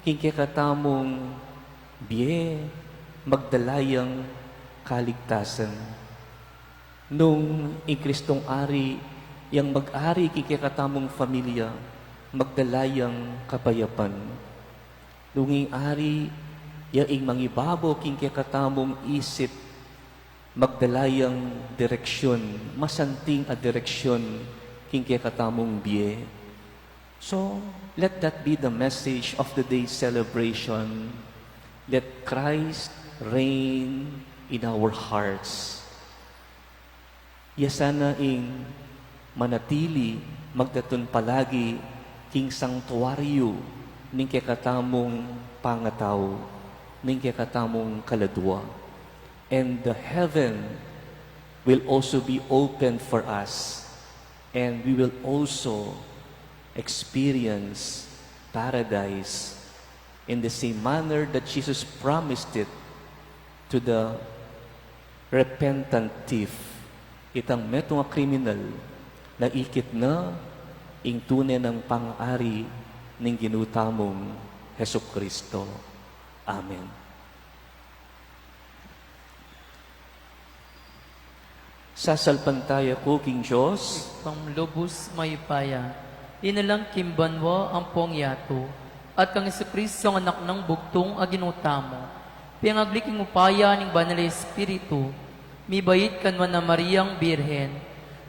king kakatamong biye, magdalayang kaligtasan. Nung in Kristong ari, yang mag-ari kikikatamong familia, magdalayang kapayapan. Nunging ari, yaing mangibabo kikikatamong isip, magdalayang direksyon, masanting a direksyon, kikikatamong biye. So, let that be the message of the day's celebration. Let Christ reign in our hearts. Yasana ing manatili, magdatun palagi, king sanctuaryo, ning kakatamong pangataw, ning kakatamong kaladwa. And the heaven will also be open for us, and we will also experience paradise in the same manner that Jesus promised it to the repentant thief, itang metong kriminal, na ikit na ing tunay ng pang-ari ng ginutamong Hesus Kristo. Amen. Sasalpantaya ko, King Diyos, Panglubos mayupaya, inalang kimbanwa ang pong yato, at kang Kristo ang anak ng bugtong aginutamo. Pingagliking upaya ng Banal Espiritu, mibayit kanwa na Mariang Birhen,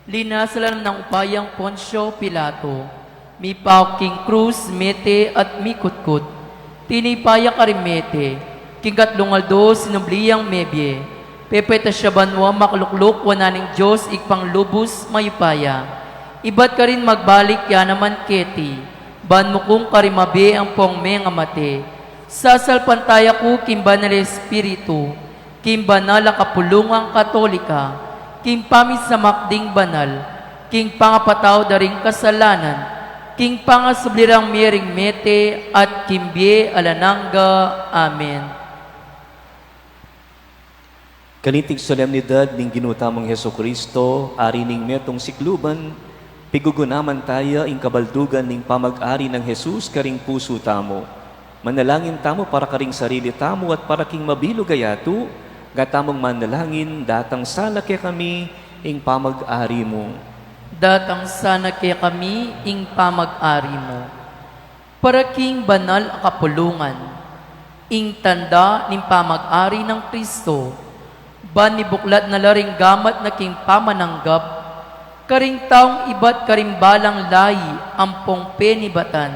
linasalan ng upayang Poncio Pilato, mi pauking krus, mete at mikutkut, tinipaya karimete, kingatlungaldo sinubliyang mebye, pepeta siya banwa maklukluk wananing Diyos ikpanglubos mayupaya, ibat ka rin magbalik ya naman keti, ban mo kung karimabe ang pong mga mate, sasalpantaya ko kimbanal Espiritu, kimbanala kapulungang Katolika, king pamit sa makding banal, king pangapataw daring kasalanan, king pangasublirang miring mete, at kimbye alananga. Amen. kanitig solemnidad ning ginutamong Hesus Kristo, ari ning metong sikluban, pigugunaman tayo ing kabaldugan ning pamag-ari ng Jesus karing puso tamo. Manalangin tamo para karing sarili tamo at para king mabilugayato, gatamong manalangin, datang sana kaya kami ing pamag-ari mo. Datang sana kaya kami ing pamag-ari mo. Para king banal a kapulungan, ing tanda ning pamag-ari ng Kristo, ban ni buklat na laring gamat na king pamananggap, karing taong ibat karing balang layi ampong penibatan,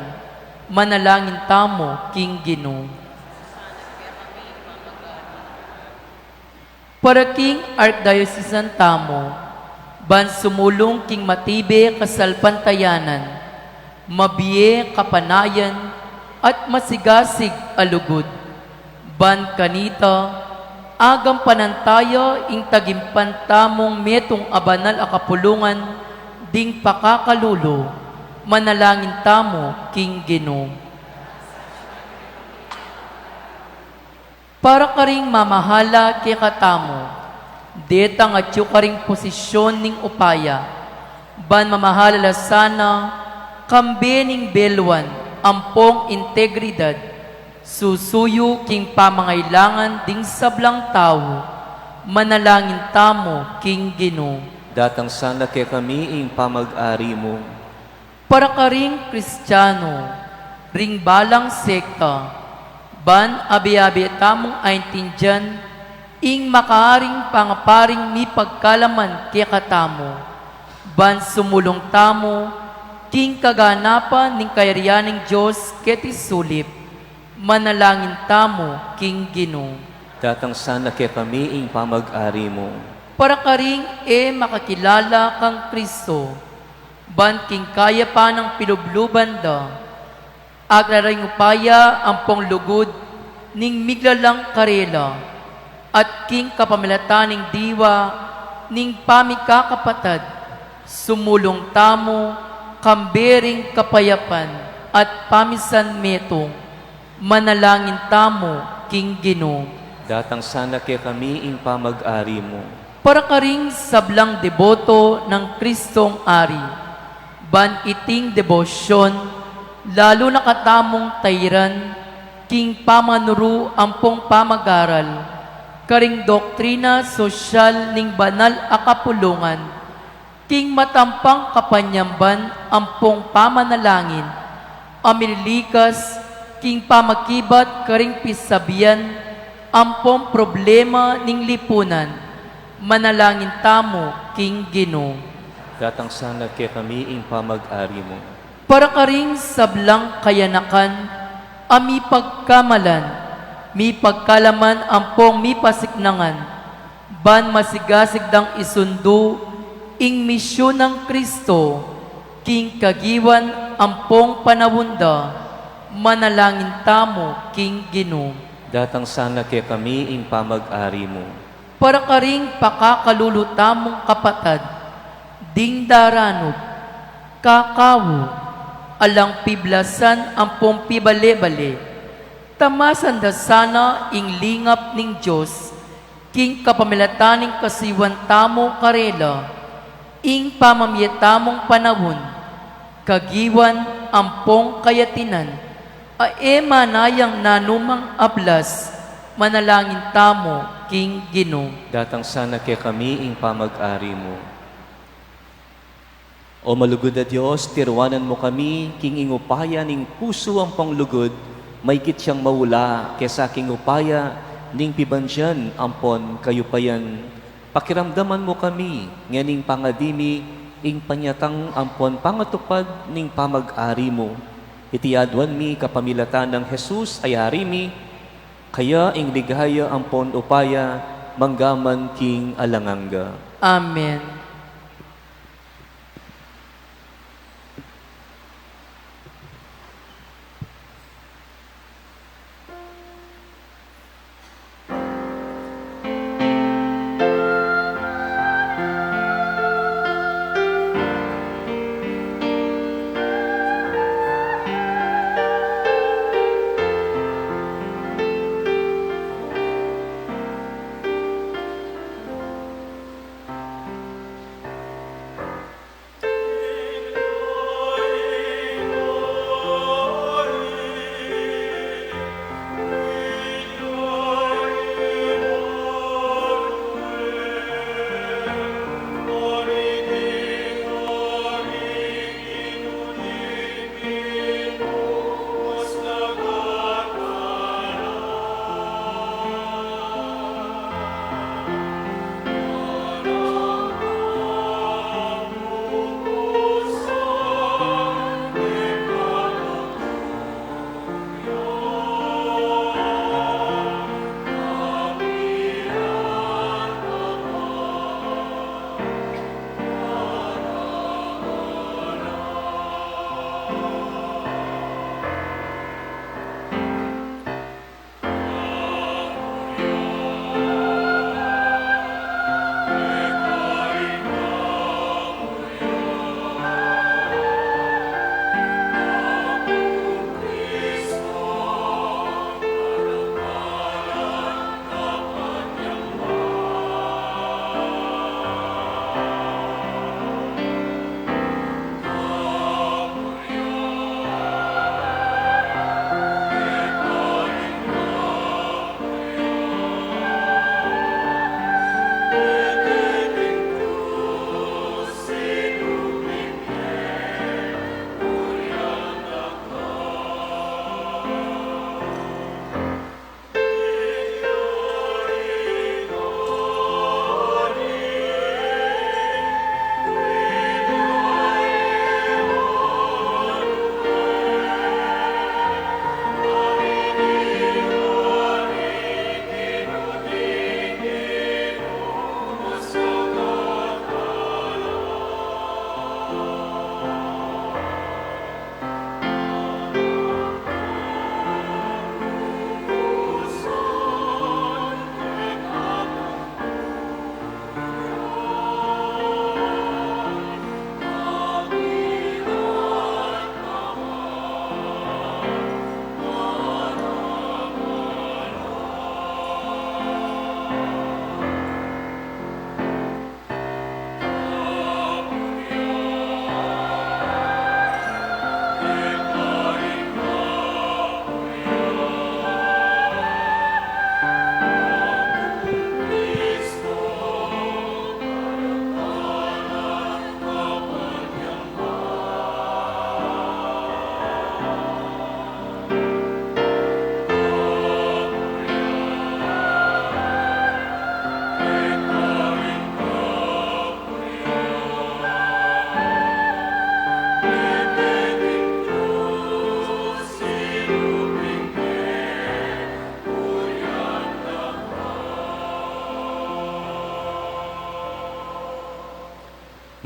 manalangin tamo king Ginoo. Para king Archdiocesan tamo, ban sumulong king matibe kasalpantayanan, mabiye kapanayan, at masigasig alugod. Ban kanita, agam panantaya ing tagimpantamong metong abanal akapulungan, ding pakakalulo, manalangin tamo king Ginoo. Para karing mamahala kay katamo, detang at karing posisyon ning upaya, ban mamahala sana, kambening belwan, ampong integridad, susuyo king pamangailangan ding sablang tao, manalangin tamo king Ginoo. Datang sana kay kami ing pamag-ari mo. Para karing Kristiyano, ring balang sekta, ban abi-abi tamong aintindihan, ing makaaring pangaparing mi pagkalaman kaya katamo, ban sumulong tamo, king kaganapan ning kayarianing Diyos keti sulip, manalangin tamo king Ginoo. Datang sana kay kami ing pamag-ari mo. Para karing makakilala kang Kristo, ban king kaya pa ng pilubluban da, agraring upaya ampong lugod, ning miglalang karela, at king kapamilataning diwa, ning pamikakapatad, sumulong tamo, kambering kapayapan, at pamisan metong, manalangin tamo, king Ginoo. Datang sana kay kami ing pamag-ari mo. Para karing sablang deboto ng Kristong Ari, ban iting debosyon, lalo nakatamong tayran, king pamanuru ampong pamagaral, karing doktrina sosyal ning banal akapulungan, king matampang kapanyamban ampong pamanalangin, amililikas, king pamakibat karing pisabian, ampong problema ning lipunan, manalangin tamo king Ginoo. Datang sana kay kami ing pamag-ari mo. Para karing sablang kayanakan, ami pagkamalan, mi pagkalaman ampong mi pasiknangan, ban masigasig dang isundo, ing misyon ng Kristo, king kagiwan ampong panawunda, manalangin tamo king Ginoo. Datang sana kay kami ing pamag-ari mo. Para karing pakakalulutamong kapatad, ding daranod, kakawo, alang piblasan ampong pibale-bale, tamasan da sana ing lingap ning Diyos, king kapamilataning kasiwan tamo karela, ing pamamyetamong panahon, kagiwan ampong kayatinan, manayang nanumang ablas, manalangin tamo king Ginoo. Datang sana kay kami ing pamag-ari mo. O malugod na Diyos, tirwanan mo kami, king ingupaya ning puso ang panglugod, maykit siyang mawula, kesa king upaya, ning pibansyan, ampon kayupayan. Pakiramdaman mo kami, nganing pangadimi, ing panyatang ampon pangatupad, ning pamag-ari mo. Itiadwan mi kapamilatan ng Jesus ay harimi, kaya ing ligaya ampon upaya, manggaman king alanganga. Amen.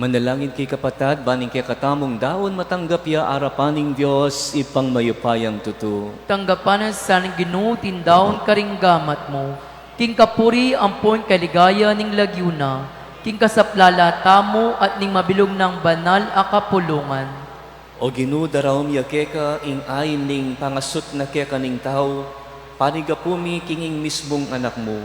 Manalangin kay kapatad, baning kay katamong daon matanggap ya arapaning Diyos, ipang mayupayang tuto. Tanggapan sa Ginoo tindaon karing gamat mo. King kapuri ampon kaligaya ning lagyuna. King kasaplalata mo at ning mabilog ng banal a kapulungan. O Ginoo daraw miya keka ing ayin ning pangasot na keka ning tao, panigapumi kinging mismong anak mo.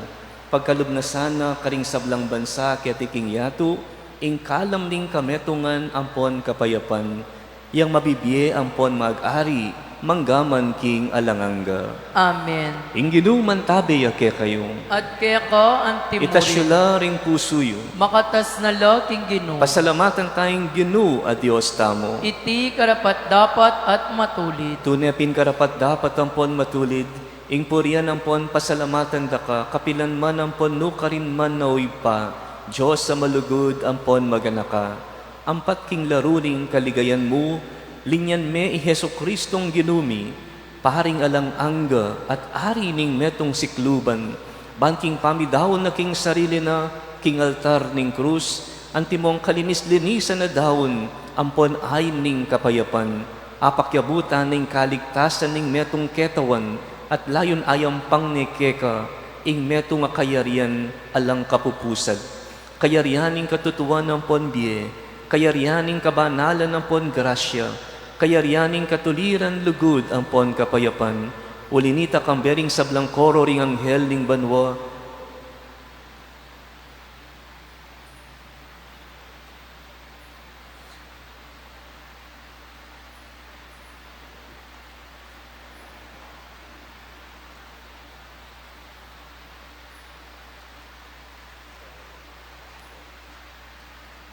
Pagkalub na sana karing sablang bansa kaya king yato, ing kalam ning kametungan ampon kapayapan, yang mabibiye ampon mag-ari, manggaman king alanganga. Amen. Ing ginuman tabi yake kayo, At kaya ka ang timuri, itasyula ring pusuyo, makatas na la King Ginoo. pasalamatan tayong Ginoo a Diyos tamo. Iti karapat dapat at matulit. Tunepin karapat dapat ampon matulid, ing purian ampon pasalamatan daka, kapilan man ampon no karin man nauy pa, Diyos sa malugod ampon maganaka. Ampat king laruning kaligayan mo, linyan me i Heso Kristong ginumi, paring alang angga at ari ning metong sikluban, banking pamidawon na king sarili na, king altar ning krus, antimong kalinis-linisan na dawon, ampon ayin ning kapayapan, apakyabutan ning kaligtasan ning metong ketawan, at layon ayam pang ni keka, ing metong akayarian alang kapupusad. Kayarianing katutuan ng ponbie, kayarianing kabanalan ng pon grasya, kayarianing katuliran lugod ang pon kapayapan, ulinita kambering sablang koro ring anghel ning banwa,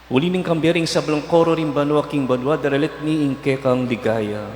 uli ning kambering sablang koro ring banwa king banwa, daralit ni ingke kang ligaya.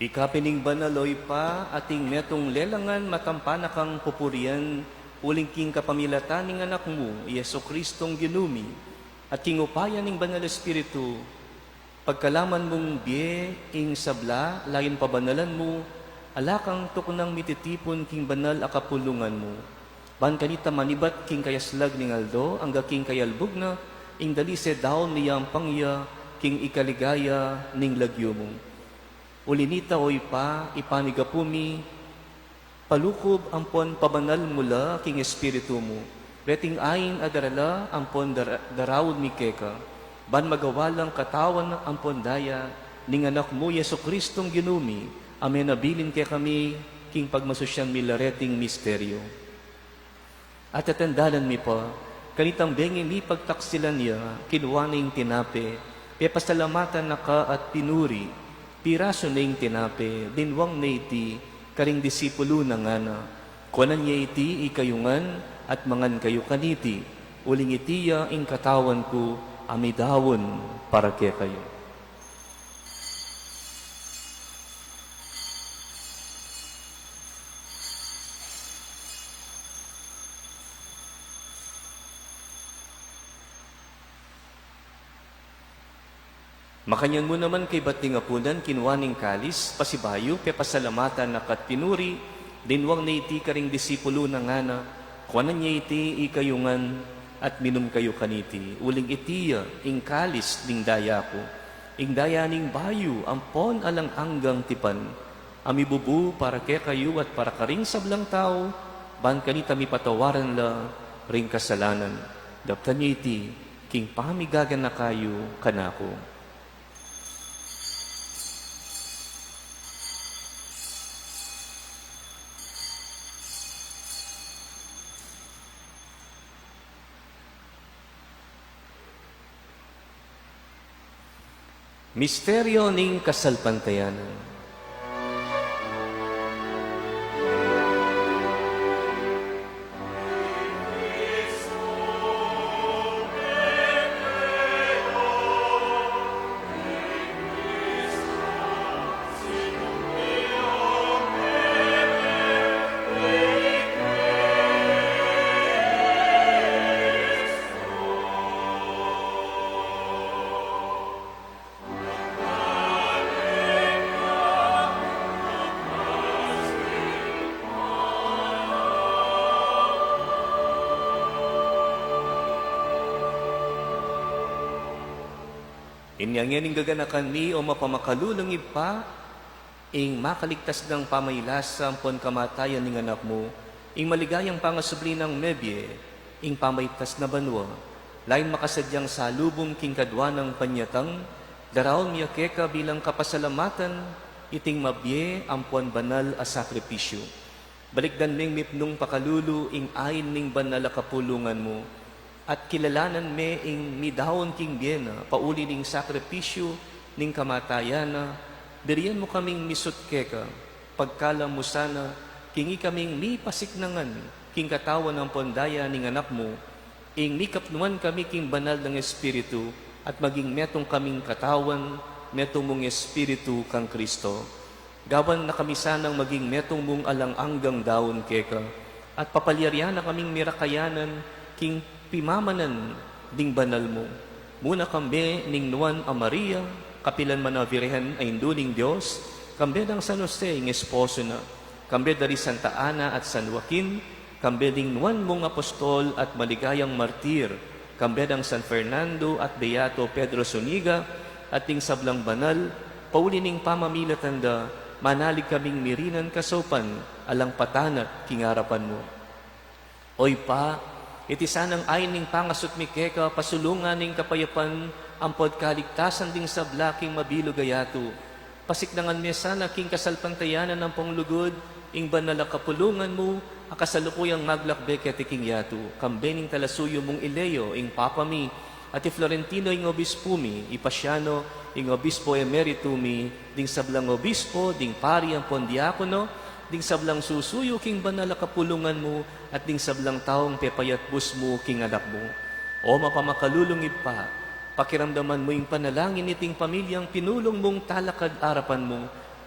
Ikapining banaloy pa, ating metong lelangan matampanakang pupurian, uling king kapamilatan ning anak mo, Yeso Kristong ginumi, at king upayan ning banal espiritu, pagkalaman mong biye, ing sabla, layon pabanalan mo, alakang tukunang mititipon king banal akapulungan mo. Ban kanita manibat king kayaslag ning aldo, angga king kayalbog na, ing dalise daon niyang pangya, king ikaligaya ning lagyo mo. Ulinita oy pa, ipanigapumi, palukob ampon pabanal mula king espiritu mo. Reting ayin adarala ampon darawod mi keka. Ban magawalang katawan ampon daya, ning anak mo Yeso Kristong ginumi, amen abilin kay kami, king pagmasusyan milareting misteryo. At atandalan mi pa, kanitang bengin mi pagtaksilan niya, kinuha na yung tinape, pepasalamatan na ka at pinuri, piraso na yung tinape, dinwang na iti, karing disipulo na nga na. Kuanan niya iti ikayungan at mangan kayo kaniti. uling itiya ing katawan ko, amidawon para kaya kayo. Makanyan mo naman kay bating apunan, kinuwaning kalis, pasibayo, pepasalamatan na katpinuri, dinwang na iti karing disipulo na nga na, kuwanan niya iti ikayungan, at minum kayo kaniti. Uling itiya, ing kalis, ding daya ko, ing daya ning bayo, ampon alang anggang tipan, amibubu para kaya kayo at para karing sablang tao, ban kanita mi patawaran la, ring kasalanan. Daptan niya iti, king pamigagan na kayo kanako. Misteryo ning kasalpantayanan. Inyangyaning gaganakan ni o mapamakalulong ipa, ing makaligtas ng pamaylasa pon kamatayan ng anak mo, ing maligayang pangasubli ng mebye, ing pamaytas na banwa, lain makasadyang salubong king kadwa ng panyatang, daraon miyakeka bilang kapasalamatan, iting mabye ampuan banal a sakripisyo. Balikdan ning mipnong pakalulu, ing ayin ning banal a kapulungan mo, at kilalanan me ing midawon king biena, pauli ning sakripisyo, ning kamatayana, biriyan mo kaming misut keka, pagkala mo sana, kingi kaming mi pasiknangan, king katawan ng pondaya ning anak mo, ing mikapnuan kami king banal ng Espiritu, at maging metong kaming katawan, metong mong Espiritu kang Kristo. Gawan na kami sanang maging metong mong alang-anggang daon keka, at papalyarya na kaming mirakayanan, king pimamanan ding banal mo. Muna kambe ning nuan a Maria, kapilan man na Virhen ay induning Diyos, kambe ng San Jose ing esposo na, kambe dari Santa Ana at San Joaquin, kambe ding nuan mong apostol at maligayang martir, kambe ng San Fernando at Beato Pedro Zuniga, at ting sablang banal, pauli ning pamamilatanda, manalig kaming mirinan kasopan, alang patanat kingarapan mo. Oy pa, iti sanang ayin ning pangasot mi keka, pasulungan ning kapayapan, ampod kaligtasan ding sablaking mabilo gayato. Pasiknangan mi sana king kasalpantayanan ng panglugod, ing banal a kapulungan mo, akasalukuyang maglakbek iti king yato. Kambening talasuyo mong Ileo, ing papa mi, at Florentino ing obispo mi, Ipasiano ing obispo emerito mi, ding sablang obispo, ding pari ang pondiakono, ding sablang susuyo king banal a kapulungan mo, at ding sablang taong pepayat bus mo king anak mo. O mapamakalulungib pa, pakiramdaman mo yung panalangin iting pamilyang pinulong mong talakad arapan mo,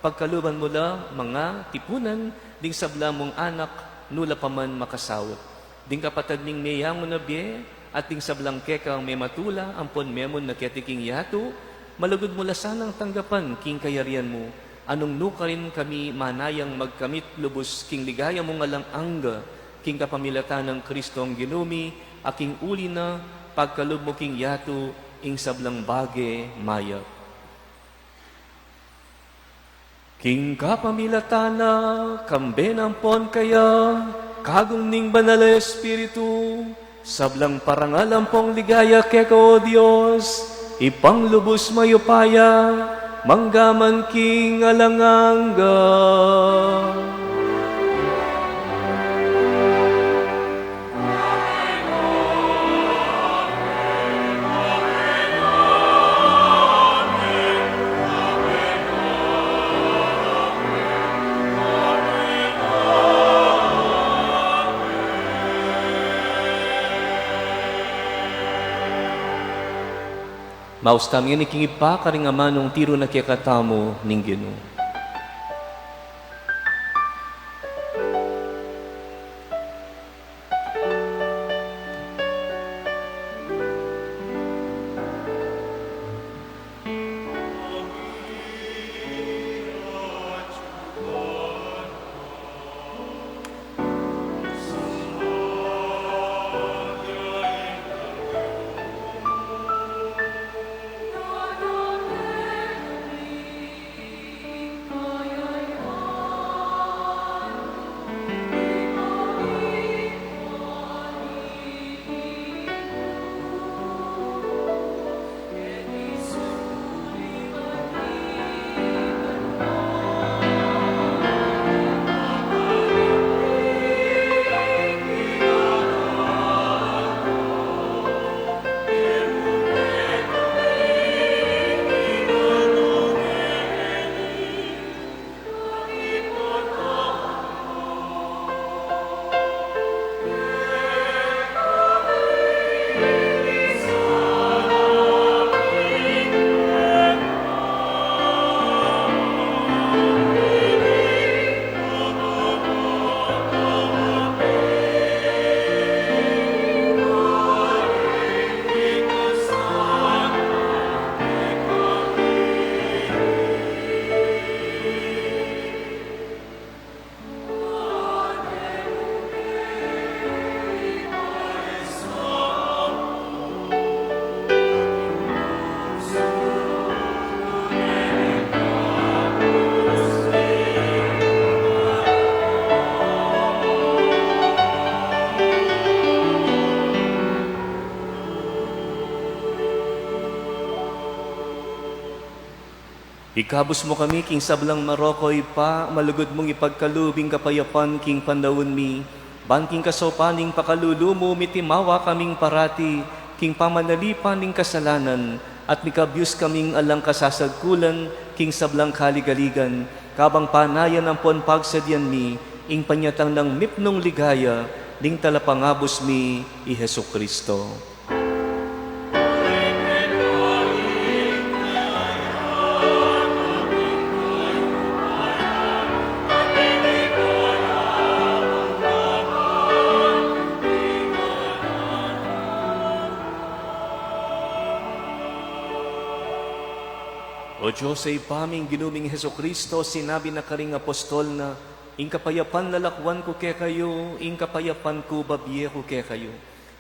pagkaluban mo la mga tipunan, ding sablang mong anak, nula pa man makasawat. Ding kapatad ning meyang na bie, at ding sablang kekang may matula, ampon memon na ketiking yato, malugod mo la sanang tanggapan king kayarian mo, anong nukarin kami manayang magkamit lubos king ligaya mong alang angga, king kapamilatan ng Kristong ginumi, aking uli na, pagkalub mo king yato, ing sablang bage maya. King kapamilatana, kambe ng pon kaya, kagong ning banal na Espiritu, sablang parangalan pong ligaya keka o Diyos, ipanglubos mayo paya, manggaman king alangangga. Maustam nga ni king ipa karing amanong tiro na kikatamo ning Ginoo. Ikabos mo kami, king sablang Marokoy pa, malugod mong ipagkalubing kapayapan, king pandawon mi. Banking kasopaning pakalulumo, mitimawa kaming parati, king pamanalipan ning kasalanan, at mikabyus kaming alang kasasagkulan, king sablang kaligaligan, kabang panayan ang ponpagsadyan mi, ing panyatang ng mipnong ligaya, ding talapangabos mi, i Hesu Kristo. O Diyos ay paming ginuming Heso Kristo, sinabi na karing apostol na, ing kapayapan lalakwan ko ke kayo, ing kapayapan ko babiye ko ke kayo.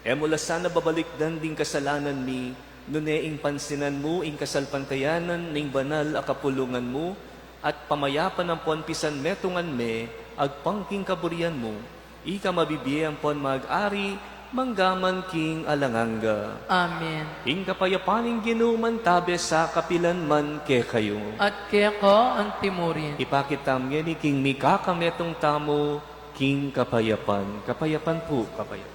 E mula sana babalikdan ding kasalanan mi, nune ing pansinan mo, ing kasalpantayanan, ning banal akapulungan mo, at pamayapan ang ponpisan metungan me, agpangking kaburian mo, ika mabibiye ang pon mag-ari, manggaman king alanganga. Amen. Ing kapayapaning ginuman tabe sa kapilan man ke kayo. At kaya ka ang timurin. Ipakitam nga ni king mikakametong tamo, king kapayapan. Kapayapan po, kapayapan.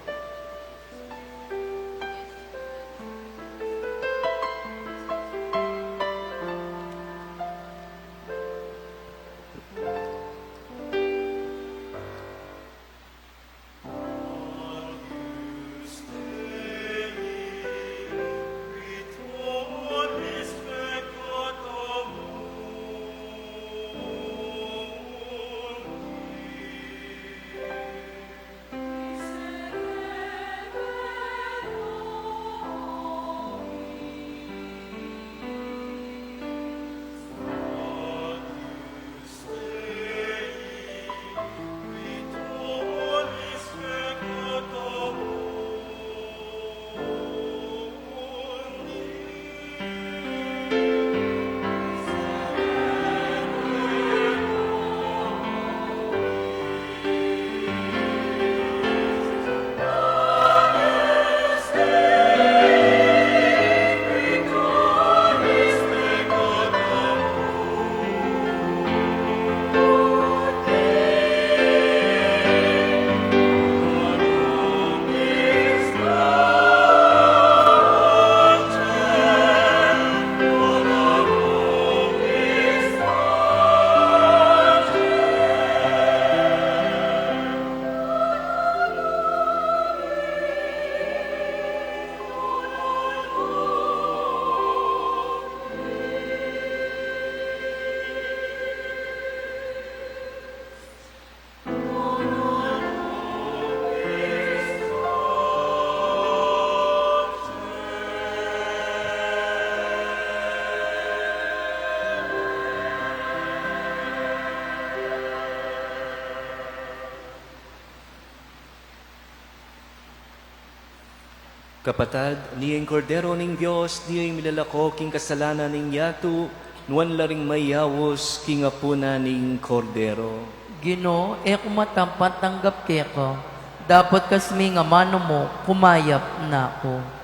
Kapatad, niyang kordero ning Diyos, niyang milalako king kasalanan ning yato, nuan laring mayawos king apuna ning kordero. Ginoo, kumatampat tanggap ka. Dapat kasmi nga mano mo, kumayap na ako.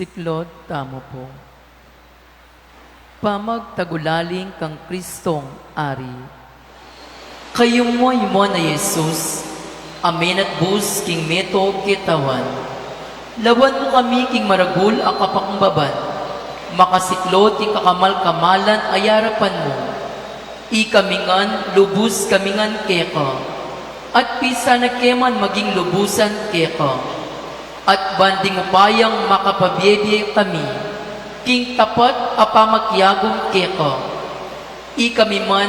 Siklod, tamo po. Pamagtagulaling kang Kristong Ari. Kayong mo na Jesus, amen at bus king meto kitawan. Lawan mo kami king maragul ang kapakbaban. Makasiklod king kakamal-kamalan ayarapan mo. Ikamingan, lubus kamingan keka. At pisa na keman maging lubusan keka. At banding upayang makapabiyebye kami. King tapat apamakyagong keka. Ikami man,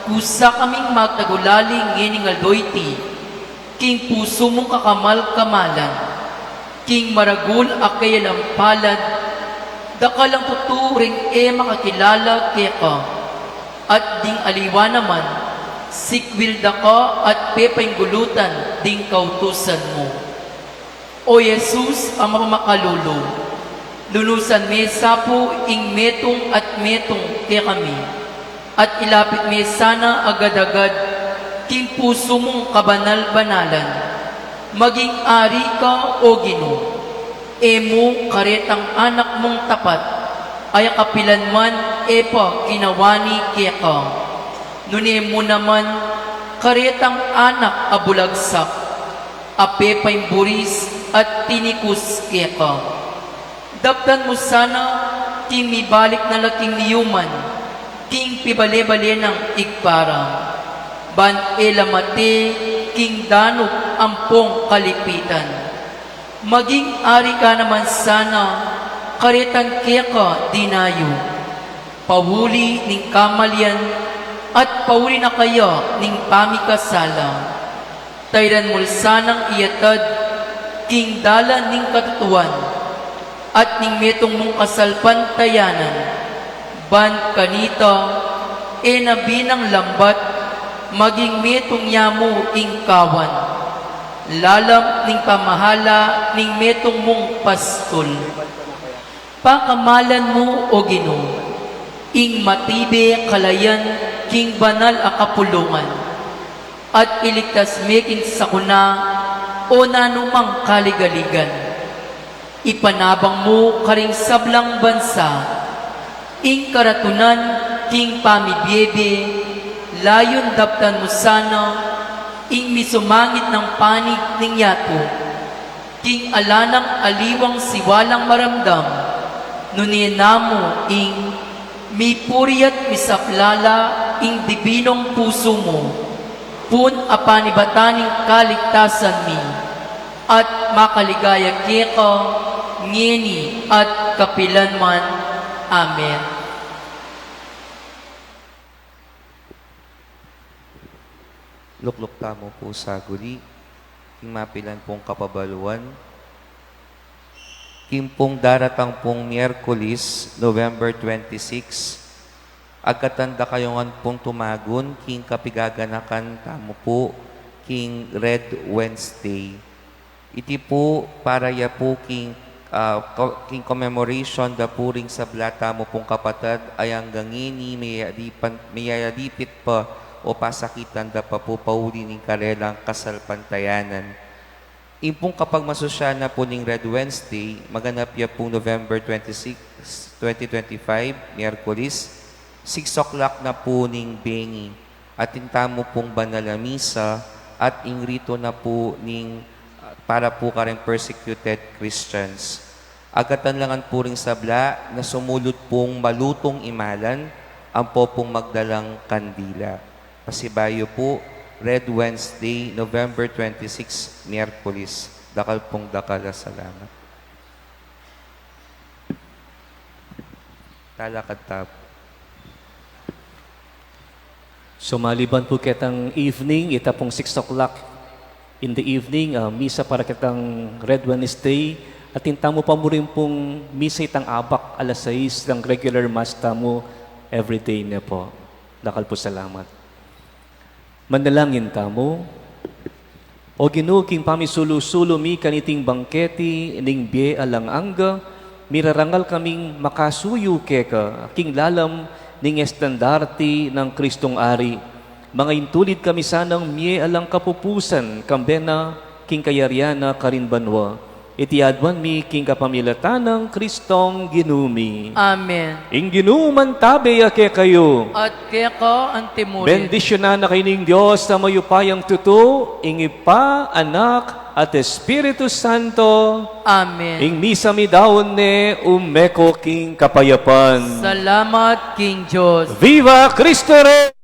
kusa kaming magtagulaling nginingal doyti. King puso mong kakamal-kamalan. King maragul akayalampalad. Dakalang tuturing makakilala keka. At ding aliwa naman, sikwil daka at pepainggulutan ding kautusan mo. O Jesus, ang mapamakalulu, lulusan me sapo ing metong at metong kaya kami, at ilapit me sana agad-agad king puso mong kabanal-banalan. Maging ari ka, O Ginoo, emo karetang anak mong tapat, ay kapilan man epa kinawani kaya ka. Nune mo naman karetang anak abulagsak, apepay buris at tinikus kaya ka. Daptan mo sana king mibalik na laking niyuman, king pibale-bale ng igparang. Ban elamate king danok ampong kalipitan. Maging ari ka naman sana, karetan kaya ka dinayo. Pahuli ning kamalyan, at pahuli na kaya ning pamikasala. Tayran mulsanang iyatad, king dala ning katutuan, at ning metong mong kasalpantayanan. Ban kanita, nabinang lambat, maging metong yamu ing kawan. Lalam ning pamahala, ning metong mong pastol. Pakamalan mo, O Ginoo, ing matibe kalayan, king banal a kapulungan, at iligtas meking sakuna, o nanumang kaligaligan. Ipanabang mo karing sablang bansa, ing karatunan, king pamibyebe, layon daptan mo sana, ing misumangit ng panig ning yato, king alanang aliwang siwalang maramdam, nuninamo ing mipuriat misaplala ing dibinong puso mo, pun apanibataning kaligtasan mi, at makaligaya keka, ngeni at kapilanman. Amen. Lukluk tamo po sa guli, king mapilan pong kapabaluan, king pong daratang pong Miyerkules, November 26, agkatanda kayongan pong tumagon, king kapigaganakan tamo po, king Red Wednesday. Iti po para ya po king commemoration da puring sa blata mo pong kapatad ay ang gangini mayadipit pa o pasakitan da pa po pauli ning karelang kasalpantayanan. Impong kapag masosya na po ning Red Wednesday, maganap ya po November 26, 2025, Miyerkules, 6 o'clock na po ning bengi. At intamo pong banalamisa at ingrito na po ning para po kareng persecuted Christians. Agatan langan po ring sabla na sumulot pong malutong imalan ang po pong magdalang kandila. Pasibayo po, Red Wednesday, November 26, Miyerkules. Dakal pong dakala, salamat. Talakad tap. So maliban po kitang evening, ita pong 6 o'clock in the evening, misa para kitang Red Wednesday, at intamo pa mo rin pong misa itang abak alas 6 ng regular mass tamo everyday na po. Dakal po salamat. Manalangin tamo. O Ginoo, king pamisulu-sulo mi kaniting bangketi ning bie alang angga, mirarangal kaming makasuyo keka, king lalam ning estandarti ng Kristong Ari. Mga intulid kami sanang mie alang kapupusan, kambena, king kayaryana karinbanwa. iti adwan mi king kapamilatan ng Kristong ginumi. Amen. Ing ginuman tabi ake kayo. At kaya ka ang timurin. Bendisyonan na kaining Diyos na mayupayang tuto, ing Ipa, Anak, at Espiritu Santo. Amen. Ing misa mi daon ne umeko king kapayapan. Salamat, King Diyos. Viva Cristo Rey!